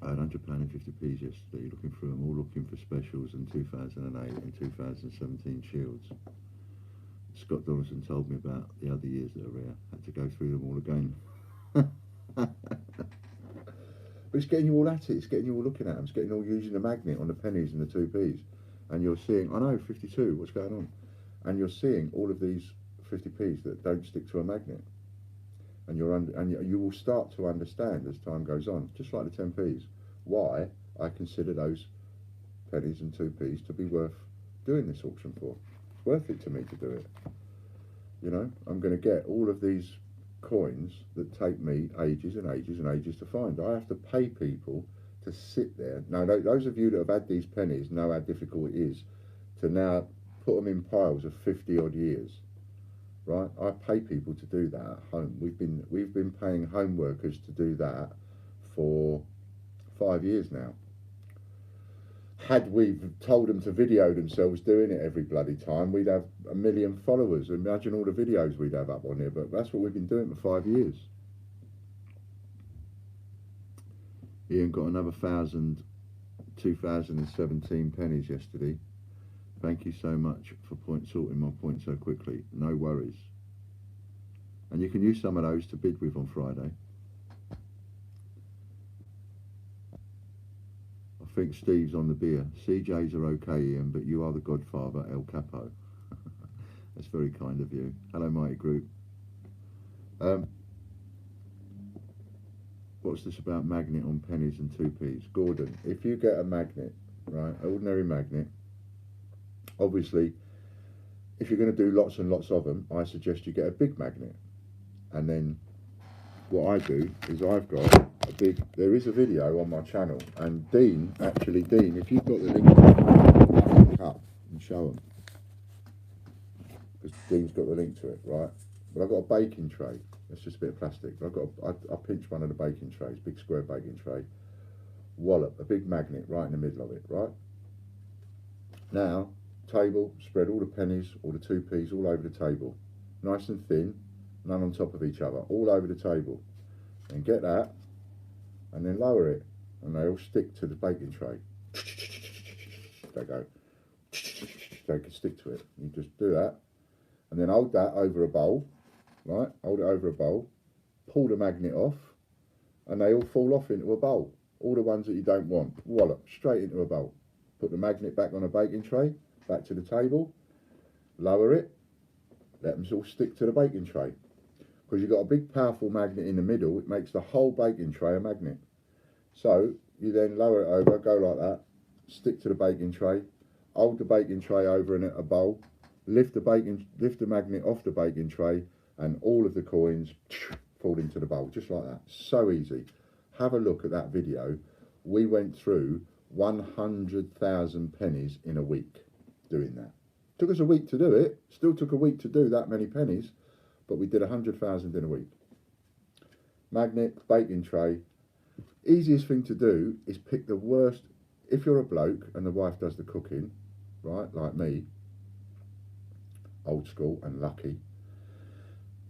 I had £100 in 50p's yesterday, looking through them, all looking for specials in 2008 and 2017 Shields. Scott Donaldson told me about the other years that are rare. Had to go through them all again. But it's getting you all at it. It's getting you all looking at them. It's getting you all using the magnet on the pennies and the 2p's. And you're seeing, I know, 52, what's going on? And you're seeing all of these 50p's that don't stick to a magnet. And you will start to understand as time goes on, just like the 10p's, why I consider those pennies and 2p's to be worth doing this auction for. It's worth it to me to do it. You know, I'm going to get all of these coins that take me ages and ages and ages to find. I have to pay people to sit there. Now, those of you that have had these pennies know how difficult it is to now put them in piles of 50 odd years. Right? I pay people to do that at home. We've been paying home workers to do that for 5 years now. Had we told them to video themselves doing it every bloody time, we'd have 1 million followers. Imagine all the videos we'd have up on here, but that's what we've been doing for 5 years. Ian got another 1,000 2017 pennies yesterday. Thank you so much for sorting my point so quickly. No worries. And you can use some of those to bid with on Friday. I think Steve's on the beer. CJs are okay, Ian, but you are the godfather, El Capo. That's very kind of you. Hello, Mighty Group. What's this about magnet on pennies and 2p's? Gordon, if you get a magnet, right, ordinary magnet, obviously, if you're going to do lots and lots of them, I suggest you get a big magnet. And then what I do is I've got a big, there is a video on my channel, and Dean, if you've got the link up and show them, because Dean's got the link to it, right? But I've got a baking tray. It's just a bit of plastic. But I pinch one of the baking trays, big square baking tray, wallop a big magnet right in the middle of it, right? Now, table, spread all the pennies or the 2p's all over the table, nice and thin, none on top of each other, all over the table. And get that, and then lower it and they all stick to the baking tray. They go, they can stick to it. You just do that, and then hold that over a bowl, right? Hold it over a bowl, pull the magnet off, and they all fall off into a bowl. All the ones that you don't want, wallop, straight into a bowl. Put the magnet back on a baking tray, back to the table, lower it, let them all stick to the baking tray. Because you've got a big powerful magnet in the middle, it makes the whole baking tray a magnet. So you then lower it over, go like that, stick to the baking tray, hold the baking tray over in a bowl, lift the magnet off the baking tray, and all of the coins fall into the bowl, just like that. So easy. Have a look at that video. We went through 100,000 pennies in a week doing that. Took us a week to do it, still took a week to do that many pennies, but we did 100,000 in a week. Magnet, baking tray. Easiest thing to do is pick the worst. If you're a bloke and the wife does the cooking, right, like me, old school and lucky.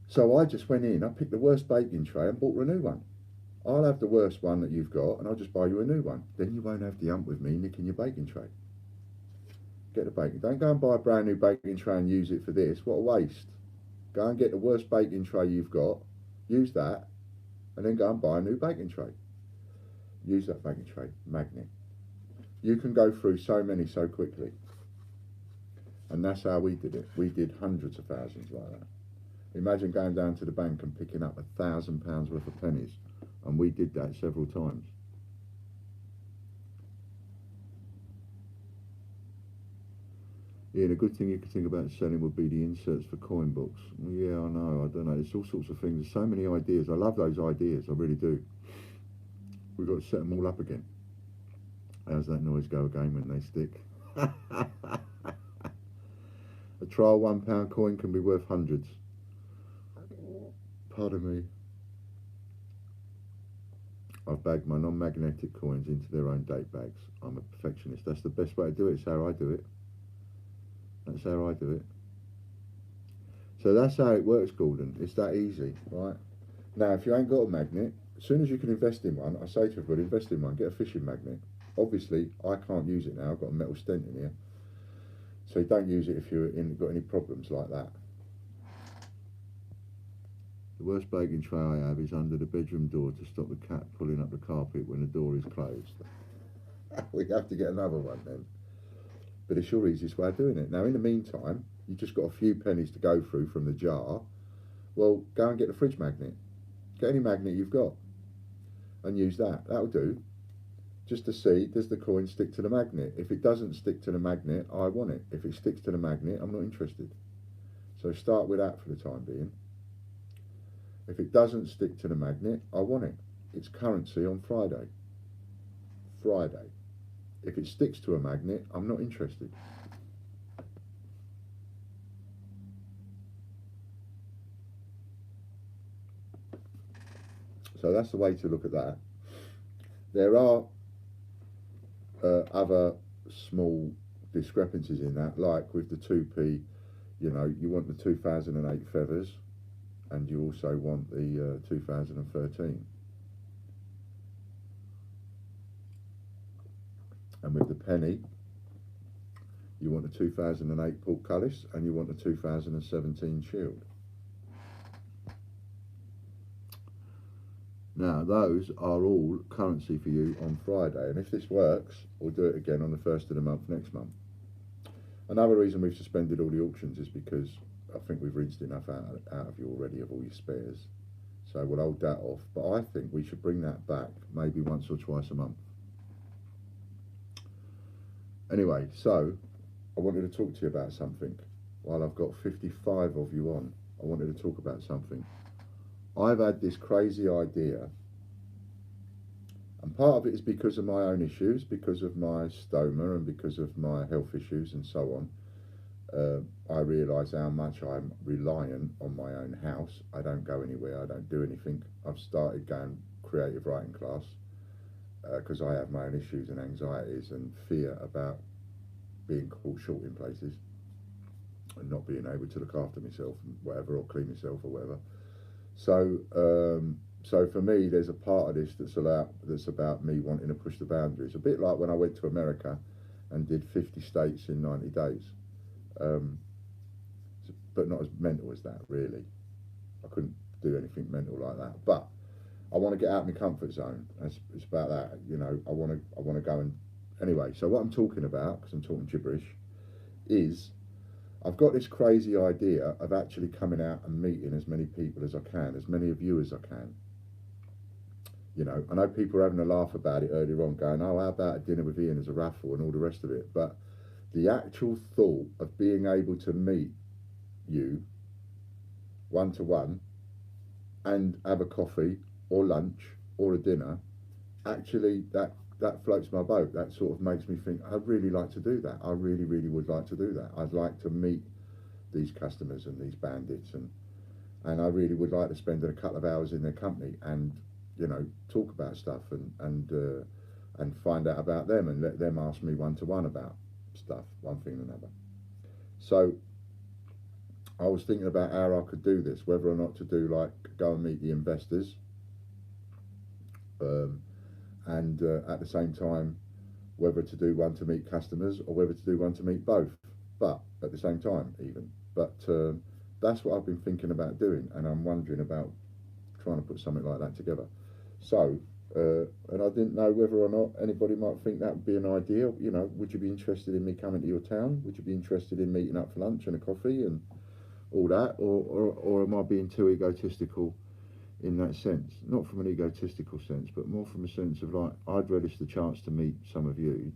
So I just went in, I picked the worst baking tray and bought her a new one. I'll have the worst one that you've got and I'll just buy you a new one. Then you won't have the hump with me nicking your baking tray. Get the baking. Don't go and buy a brand new baking tray and use it for this. What a waste. Go and get the worst baking tray you've got, use that, and then go and buy a new baking tray. Use that baking tray, magnet. You can go through so many so quickly. And that's how we did it. We did hundreds of thousands like that. Imagine going down to the bank and picking up £1,000 worth of pennies. And we did that several times. Yeah, the good thing you could think about selling would be the inserts for coin books. Well, yeah, I know, I don't know. There's all sorts of things. There's so many ideas. I love those ideas. I really do. We've got to set them all up again. How's that noise go again when they stick? A trial £1 coin can be worth hundreds. Pardon me. I've bagged my non-magnetic coins into their own date bags. I'm a perfectionist. That's the best way to do it. It's how I do it. That's how I do it. So that's how it works, Gordon. It's that easy, right? Now, if you ain't got a magnet, as soon as you can invest in one, I say to everybody, invest in one, get a fishing magnet. Obviously, I can't use it now. I've got a metal stent in here. So don't use it if you've got any problems like that. The worst baking tray I have is under the bedroom door to stop the cat pulling up the carpet when the door is closed. We have to get another one then. But it's your easiest way of doing it. Now, in the meantime, you've just got a few pennies to go through from the jar. Well, go and get the fridge magnet. Get any magnet you've got and use that. That'll do. Just to see, does the coin stick to the magnet? If it doesn't stick to the magnet, I want it. If it sticks to the magnet, I'm not interested. So start with that for the time being. If it doesn't stick to the magnet, I want it. It's currency on Friday. Friday. If it sticks to a magnet, I'm not interested. So that's the way to look at that. There are other small discrepancies in that, like with the 2p, you know, you want the 2008 feathers and you also want the 2013. And with the penny, you want the 2008 portcullis and you want the 2017 shield. Now, those are all currency for you on Friday. And if this works, we'll do it again on the 1st of the month next month. Another reason we've suspended all the auctions is because I think we've rinsed enough out of you already of all your spares. So we'll hold that off. But I think we should bring that back maybe once or twice a month. Anyway, so I wanted to talk to you about something. While I've got 55 of you on, I wanted to talk about something. I've had this crazy idea, and part of it is because of my own issues, because of my stoma and because of my health issues and so on. I realise how much I'm reliant on my own house. I don't go anywhere, I don't do anything. I've started going creative writing class because I have my own issues and anxieties and fear about being caught short in places and not being able to look after myself and whatever, or clean myself or whatever. So So for me, there's a part of this that's about me wanting to push the boundaries. A bit like when I went to America and did 50 states in 90 days, um, but not as mental as that. Really, I couldn't do anything mental like that. But I want to get out of my comfort zone. It's about that. You know, I want to go and anyway. So what I'm talking about, because I'm talking gibberish, is I've got this crazy idea of actually coming out and meeting as many people as I can, as many of you as I can. You know, I know people are having a laugh about it earlier on, going, "Oh, how about a dinner with Ian as a raffle and all the rest of it?" But the actual thought of being able to meet you one to one and have a coffee or lunch or a dinner, actually that floats my boat. That sort of makes me think I'd really like to do that. I really, really would like to do that. I'd like to meet these customers and these bandits, and I really would like to spend a couple of hours in their company and, you know, talk about stuff and find out about them and let them ask me one to one about stuff, one thing and another. So I was thinking about how I could do this, whether or not to do like go and meet the investors, and at the same time, whether to do one to meet customers or whether to do one to meet both, but at the same time even. But that's what I've been thinking about doing, and I'm wondering about trying to put something like that together. So, and I didn't know whether or not anybody might think that would be an idea. You know, would you be interested in me coming to your town? Would you be interested in meeting up for lunch and a coffee and all that, or am I being too egotistical in that sense? Not from an egotistical sense, but more from a sense of like, I'd relish the chance to meet some of you,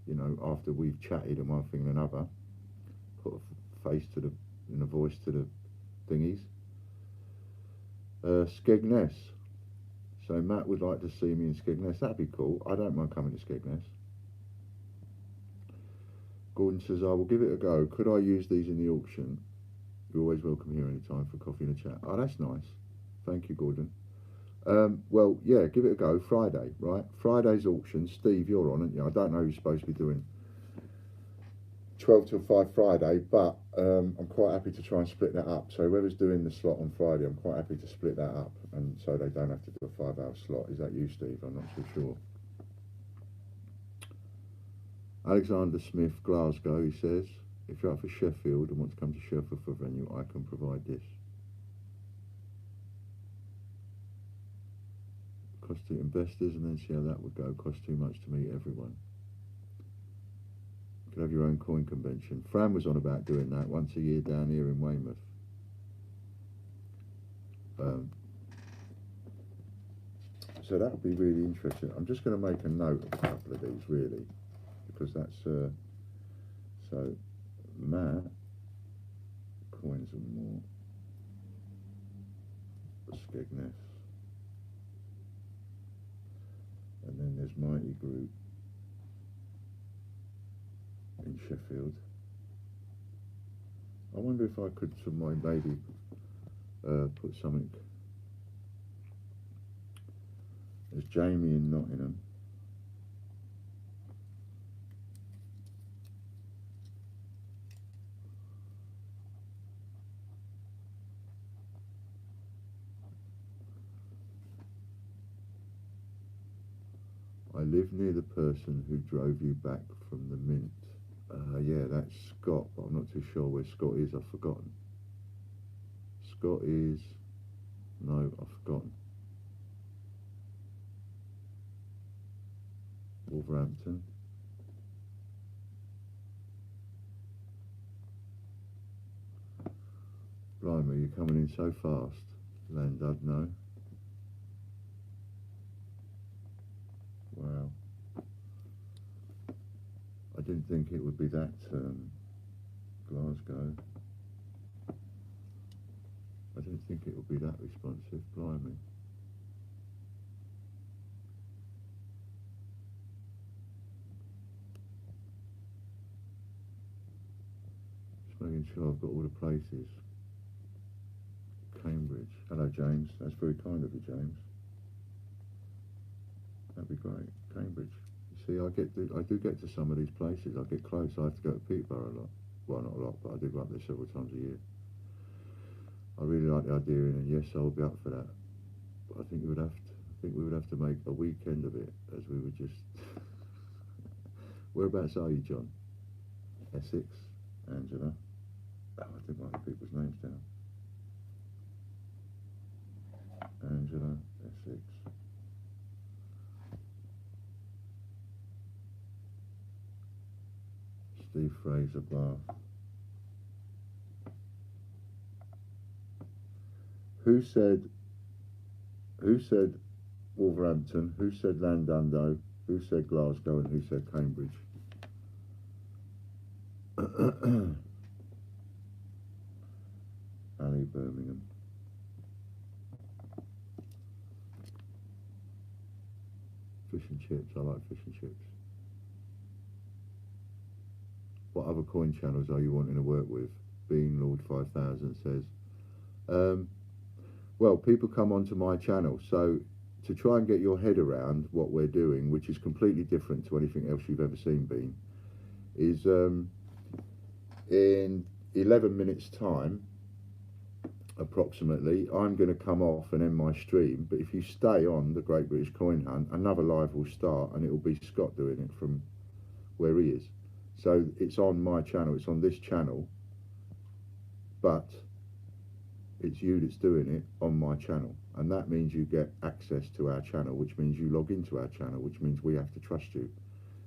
you know, after we've chatted and one thing and another, put a face to the, and a voice to the thingies. Skegness. So Matt would like to see me in Skegness. That'd be cool. I don't mind coming to Skegness. Gordon says, I will give it a go. Could I use these in the auction? You're always welcome here anytime for coffee and a chat. Oh, that's nice. Thank you, Gordon. Well, yeah, give it a go. Friday, right? Friday's auction. Steve, you're on, aren't you? I don't know who's supposed to be doing 12 till 5 Friday, but I'm quite happy to try and split that up. So whoever's doing the slot on Friday, I'm quite happy to split that up, and so they don't have to do a 5-hour slot. Is that you, Steve? I'm not so sure. Alexander Smith, Glasgow, he says, if you're up for Sheffield and want to come to Sheffield for a venue, I can provide this. Cost to investors, and then see how that would go. Cost too much to meet everyone. You could have your own coin convention. Fran was on about doing that once a year down here in Weymouth. So that would be really interesting. I'm just going to make a note of a couple of these, really, because that's so Matt, coins and more, Skegness, and then there's Mighty Group in Sheffield. I wonder if I could maybe put something. There's Jamie in Nottingham. I live near the person who drove you back from the Mint. Yeah, that's Scott, but I'm not too sure where Scott is. I've forgotten. Scott is... No, I've forgotten. Wolverhampton. Blimey, you're coming in so fast. Landud, no. Wow. I didn't think it would be that Glasgow. I didn't think it would be that responsive. Blimey. Just making sure I've got all the places. Cambridge. Hello, James. That's very kind of you, James. That'd be great. Cambridge. You see, I do get to some of these places. I get close. I have to go to Peterborough a lot. Well, not a lot, but I do go up there several times a year. I really like the idea, and yes, I will be up for that. I think we would have to. I think we would have to make a weekend of it, as we would just. Whereabouts are you, John? Essex, Angela. Oh, I didn't write the people's names down. Angela, Essex. Steve Fraser, Bath. Who said Wolverhampton? Who said Llandudno? Who said Glasgow? And who said Cambridge? Ali, Birmingham. Fish and chips. I like fish and chips. What other coin channels are you wanting to work with? Bean Lord 5000 says, well, people come onto my channel, so to try and get your head around what we're doing, which is completely different to anything else you've ever seen, Bean, is in 11 minutes time approximately, I'm going to come off and end my stream, but if you stay on the Great British Coin Hunt, another live will start, and it will be Scott doing it from where he is. So it's on my channel, it's on this channel, but it's you that's doing it on my channel, and that means you get access to our channel, which means you log into our channel, which means we have to trust you.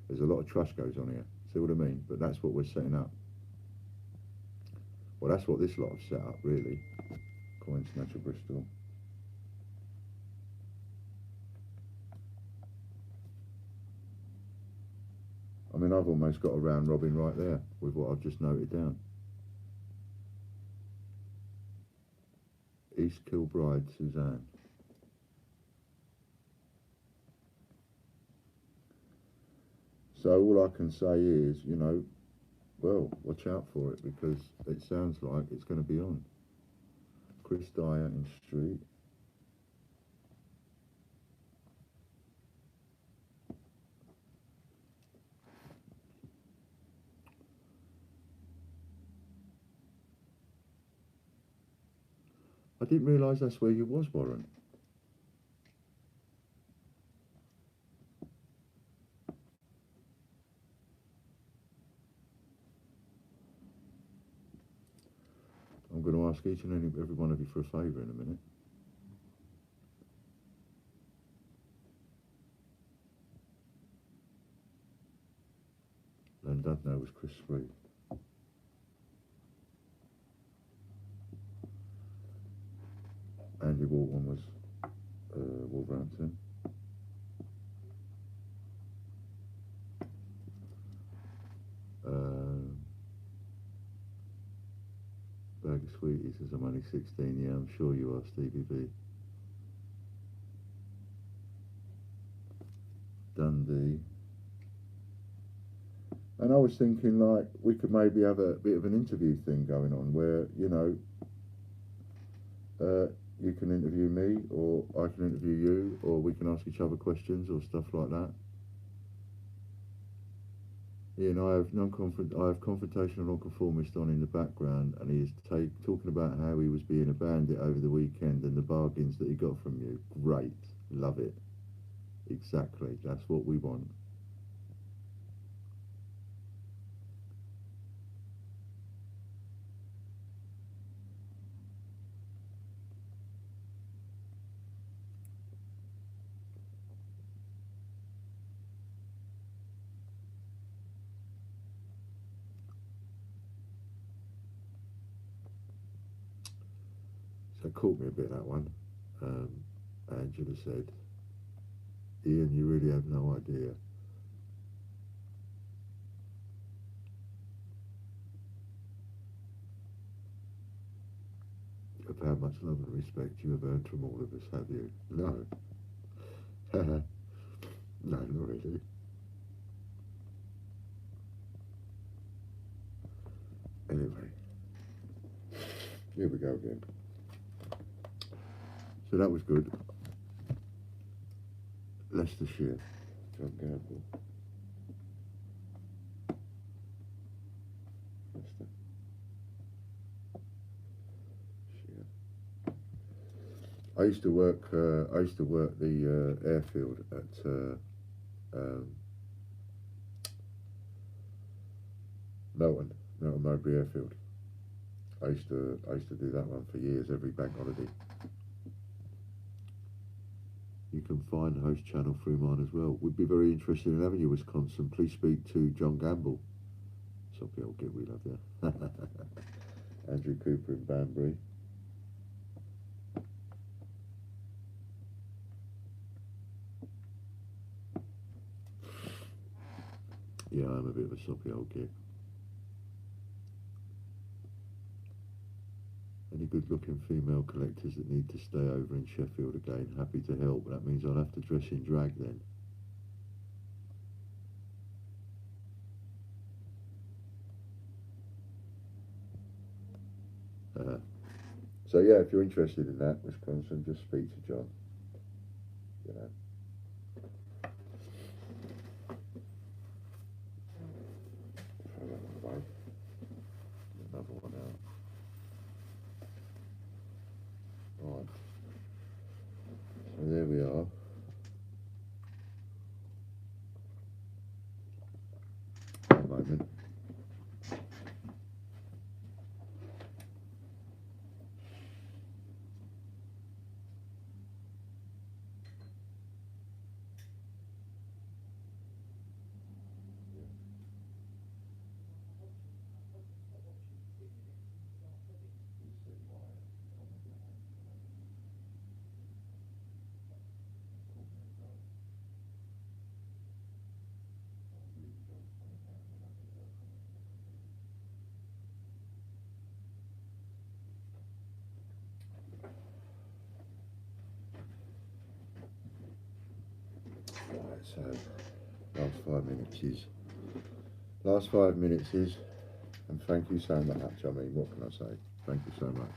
There's a lot of trust goes on here, see what I mean? But that's what we're setting up. Well, that's what this lot have set up, really. Coin Snatcher Bristol. I mean, I've almost got a round robin right there with what I've just noted down. East Kilbride, Suzanne. So all I can say is, you know, well, watch out for it, because it sounds like it's going to be on. Chris Dyer in Street. I didn't realise that's where you was, Warren. I'm going to ask each and every one of you for a favour in a minute. Llandudno was Chris Sweet. Andy Walton was Wolverhampton. Bag of Sweeties says I'm only 16. Yeah, I'm sure you are, Stevie B. Dundee. And I was thinking, like, we could maybe have a bit of an interview thing going on where, you know, you can interview me, or I can interview you, or we can ask each other questions or stuff like that. You know, I have confrontational nonconformist on in the background, and he's talking about how he was being a bandit over the weekend and the bargains that he got from you. Great, love it. Exactly, that's what we want. So it caught me a bit, that one. Angela said, Ian, you really have no idea of how much love and respect you have earned from all of us, have you? No. No, not really. Anyway, here we go again. So that was good. Leicestershire, John Gamble. I used to work the airfield at Melton Mowbray Airfield. I used to do that one for years, every bank holiday. You can find Host Channel through mine as well. We'd be very interested in having you, Wisconsin. Please speak to John Gamble. Soppy old git, we love you. Andrew Cooper in Banbury. Yeah, I'm a bit of a soppy old git. Any good looking female collectors that need to stay over in Sheffield again, happy to help. That means I'll have to dress in drag then. So yeah, if you're interested in that, Wisconsin, just speak to John. You know. Throw that one away. Another one out. Right. So there we are. A moment. Right, so last 5 minutes is, and thank you so much. I mean, what can I say? Thank you so much.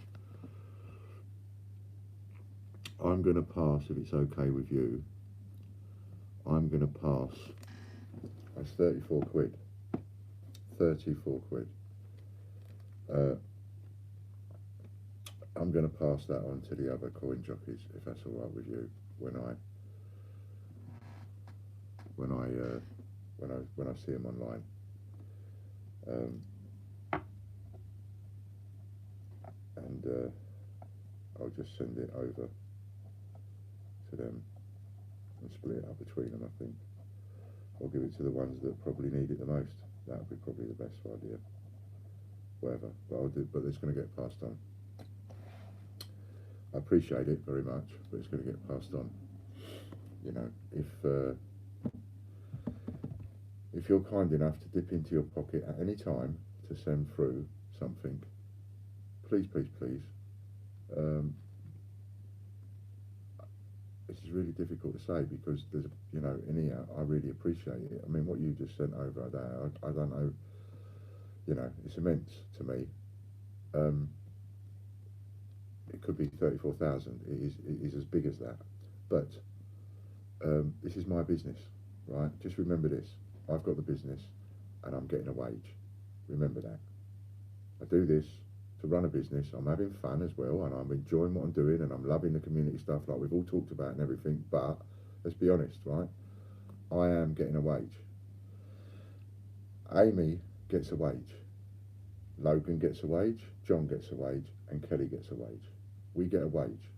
I'm going to pass, if it's okay with you. I'm going to pass. That's 34 quid. 34 quid. I'm going to pass that on to the other coin jockeys, if that's all right with you, when I see them online. And I'll just send it over to them and split it up between them, I think. I'll give it to the ones that probably need it the most. That would be probably the best idea. Whatever, but it's going to get passed on. I appreciate it very much, but it's going to get passed on. You know, if you're kind enough to dip into your pocket at any time to send through something, please, please, please. This is really difficult to say because there's, you know, in here, I really appreciate it. I mean, what you just sent over there, I don't know, you know, it's immense to me. It could be 34,000. It is as big as that. But this is my business, right? Just remember this. I've got the business and I'm getting a wage. Remember that. I do this to run a business. I'm having fun as well and I'm enjoying what I'm doing and I'm loving the community stuff like we've all talked about and everything. But let's be honest, right? I am getting a wage. Amy gets a wage. Logan gets a wage. John gets a wage. And Kelly gets a wage. We get a wage.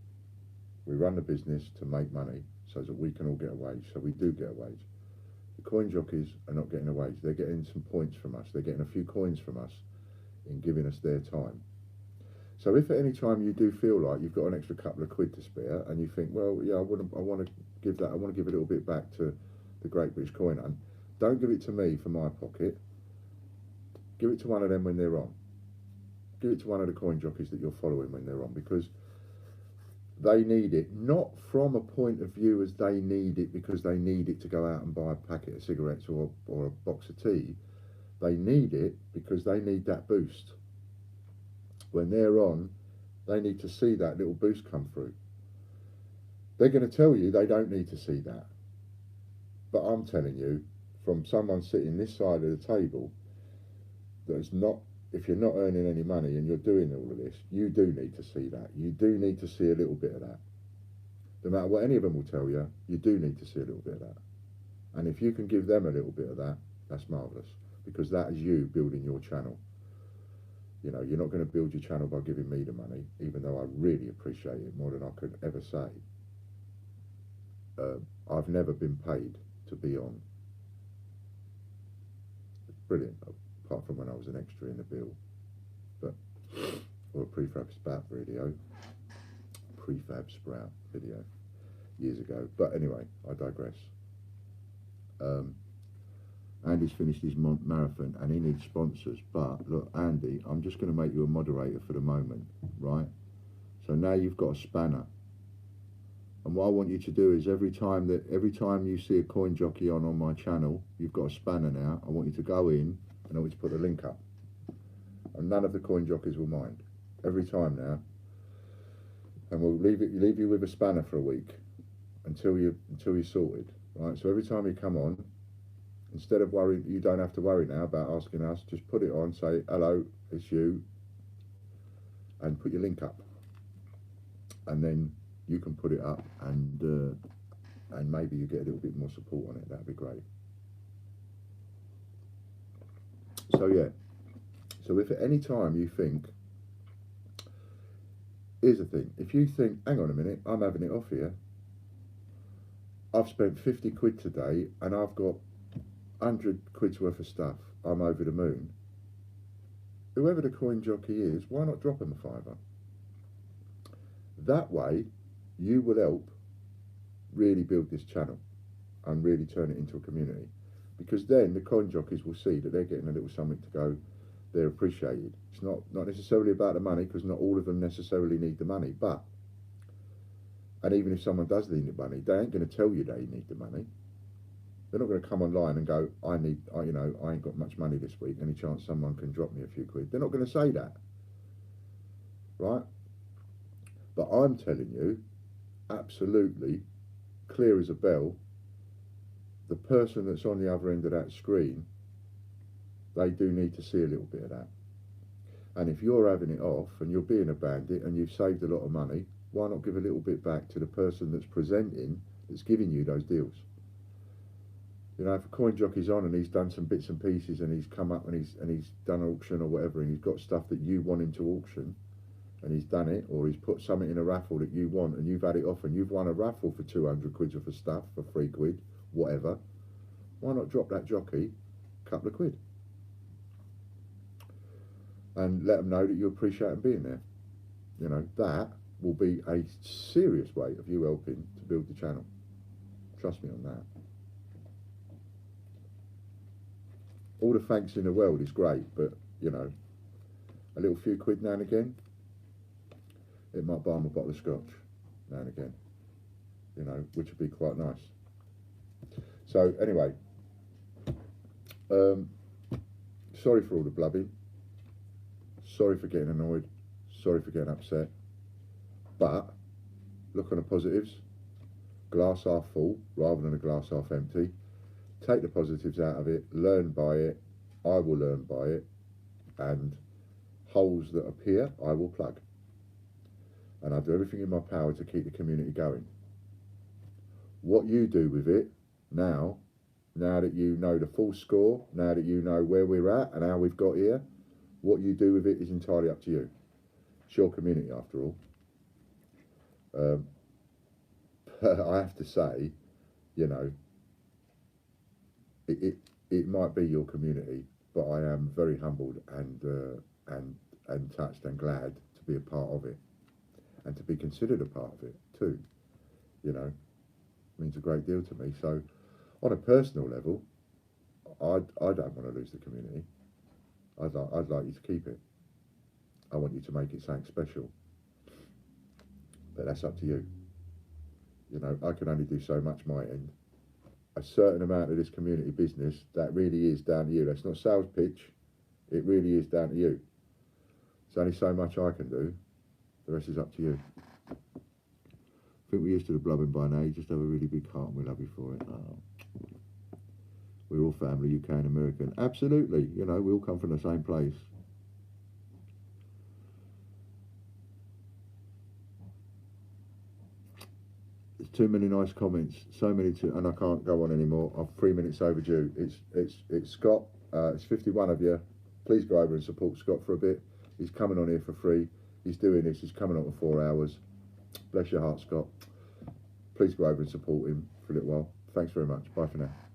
We run the business to make money so that we can all get a wage. So we do get a wage. The coin jockeys are not getting a wage. They're getting some points from us. They're getting a few coins from us in giving us their time. So if at any time you do feel like you've got an extra couple of quid to spare and you think, well, yeah, I want to give that, I want to give a little bit back to the Great British Coin Hunt, don't give it to me for my pocket. Give it to one of them when they're on. Give it to one of the coin jockeys that you're following when they're on, because they need it, not from a point of view as they need it because they need it to go out and buy a packet of cigarettes or a box of tea. They need it because they need that boost. When they're on, they need to see that little boost come through. They're going to tell you they don't need to see that. But I'm telling you, from someone sitting this side of the table, that is not, if you're not earning any money and you're doing all of this, you do need to see that. You do need to see a little bit of that. no matter what any of them will tell you, you do need to see a little bit of that. And if you can give them a little bit of that, that's marvellous, because that is you building your channel. You know, you're not going to build your channel by giving me the money, even though I really appreciate it more than I could ever say. I've never been paid to be on. It's brilliant, apart from when I was an extra in the bill, but or a prefab sprout video, years ago. But anyway, I digress. Andy's finished his marathon and he needs sponsors, but look, Andy, I'm just going to make you a moderator for the moment, right? So now you've got a spanner, and what I want you to do is every time you see a coin jockey on my channel, you've got a spanner now. I want you to go in and I want you to put the link up, and none of the coin jockeys will mind. Every time now, and we'll leave you with a spanner for a week until you're sorted, right? So every time you come on, instead of worrying, you don't have to worry now about asking us. Just put it on, say hello, it's you, and put your link up, and then you can put it up, and maybe you get a little bit more support on it. That'd be great. So yeah, so if at any time you think, here's the thing, if you think, hang on a minute, I'm having it off here, I've spent 50 quid today and I've got 100 quid's worth of stuff, I'm over the moon, whoever the coin jockey is, why not drop him a fiver? That way you will help really build this channel and really turn it into a community, because then the coin jockeys will see that they're getting a little something to go, they're appreciated. It's not necessarily about the money, because not all of them necessarily need the money, but, and even if someone does need the money, they ain't going to tell you they need the money. They're not going to come online and go, I ain't got much money this week, any chance someone can drop me a few quid? They're not going to say that, right? But I'm telling you, absolutely clear as a bell, the person that's on the other end of that screen, they do need to see a little bit of that. And if you're having it off and you're being a bandit and you've saved a lot of money, why not give a little bit back to the person that's presenting, that's giving you those deals? You know, if a coin jockey's on and he's done some bits and pieces and he's come up and he's done an auction or whatever, and he's got stuff that you want him to auction, and he's done it, or he's put something in a raffle that you want and you've had it off and you've won a raffle for 200 quid worth of stuff, for 3 quid, whatever, why not drop that jockey a couple of quid? And let them know that you appreciate them being there. You know, that will be a serious way of you helping to build the channel. Trust me on that. All the thanks in the world is great, but, you know, a little few quid now and again, it might buy them a bottle of scotch now and again, you know, which would be quite nice. So, anyway, sorry for all the blubbing. Sorry for getting annoyed, sorry for getting upset, but look on the positives, glass half full rather than a glass half empty. Take the positives out of it, learn by it, I will learn by it, and holes that appear I will plug. And I'll do everything in my power to keep the community going. What you do with it now that you know the full score, now that you know where we're at and how we've got here, what you do with it is entirely up to you. It's your community after all. I have to say, you know, it might be your community, but I am very humbled and touched and glad to be a part of it, and to be considered a part of it too. You know, means a great deal to me. So, on a personal level, I don't want to lose the community. I'd like you to keep it. I want you to make it something special. But that's up to you. You know, I can only do so much my end. A certain amount of this community business, that really is down to you. That's not sales pitch. It really is down to you. There's only so much I can do. The rest is up to you. I think we're used to the blubbing by now. You just have a really big heart and we love you for it. Oh. We're all family, UK and American. Absolutely, you know, we all come from the same place. too many nice comments, so many, and I can't go on anymore. I'm 3 minutes overdue. It's Scott. It's 51 of you. Please go over and support Scott for a bit. He's coming on here for free. He's doing this. He's coming on for 4 hours. Bless your heart, Scott. Please go over and support him for a little while. Thanks very much. Bye for now.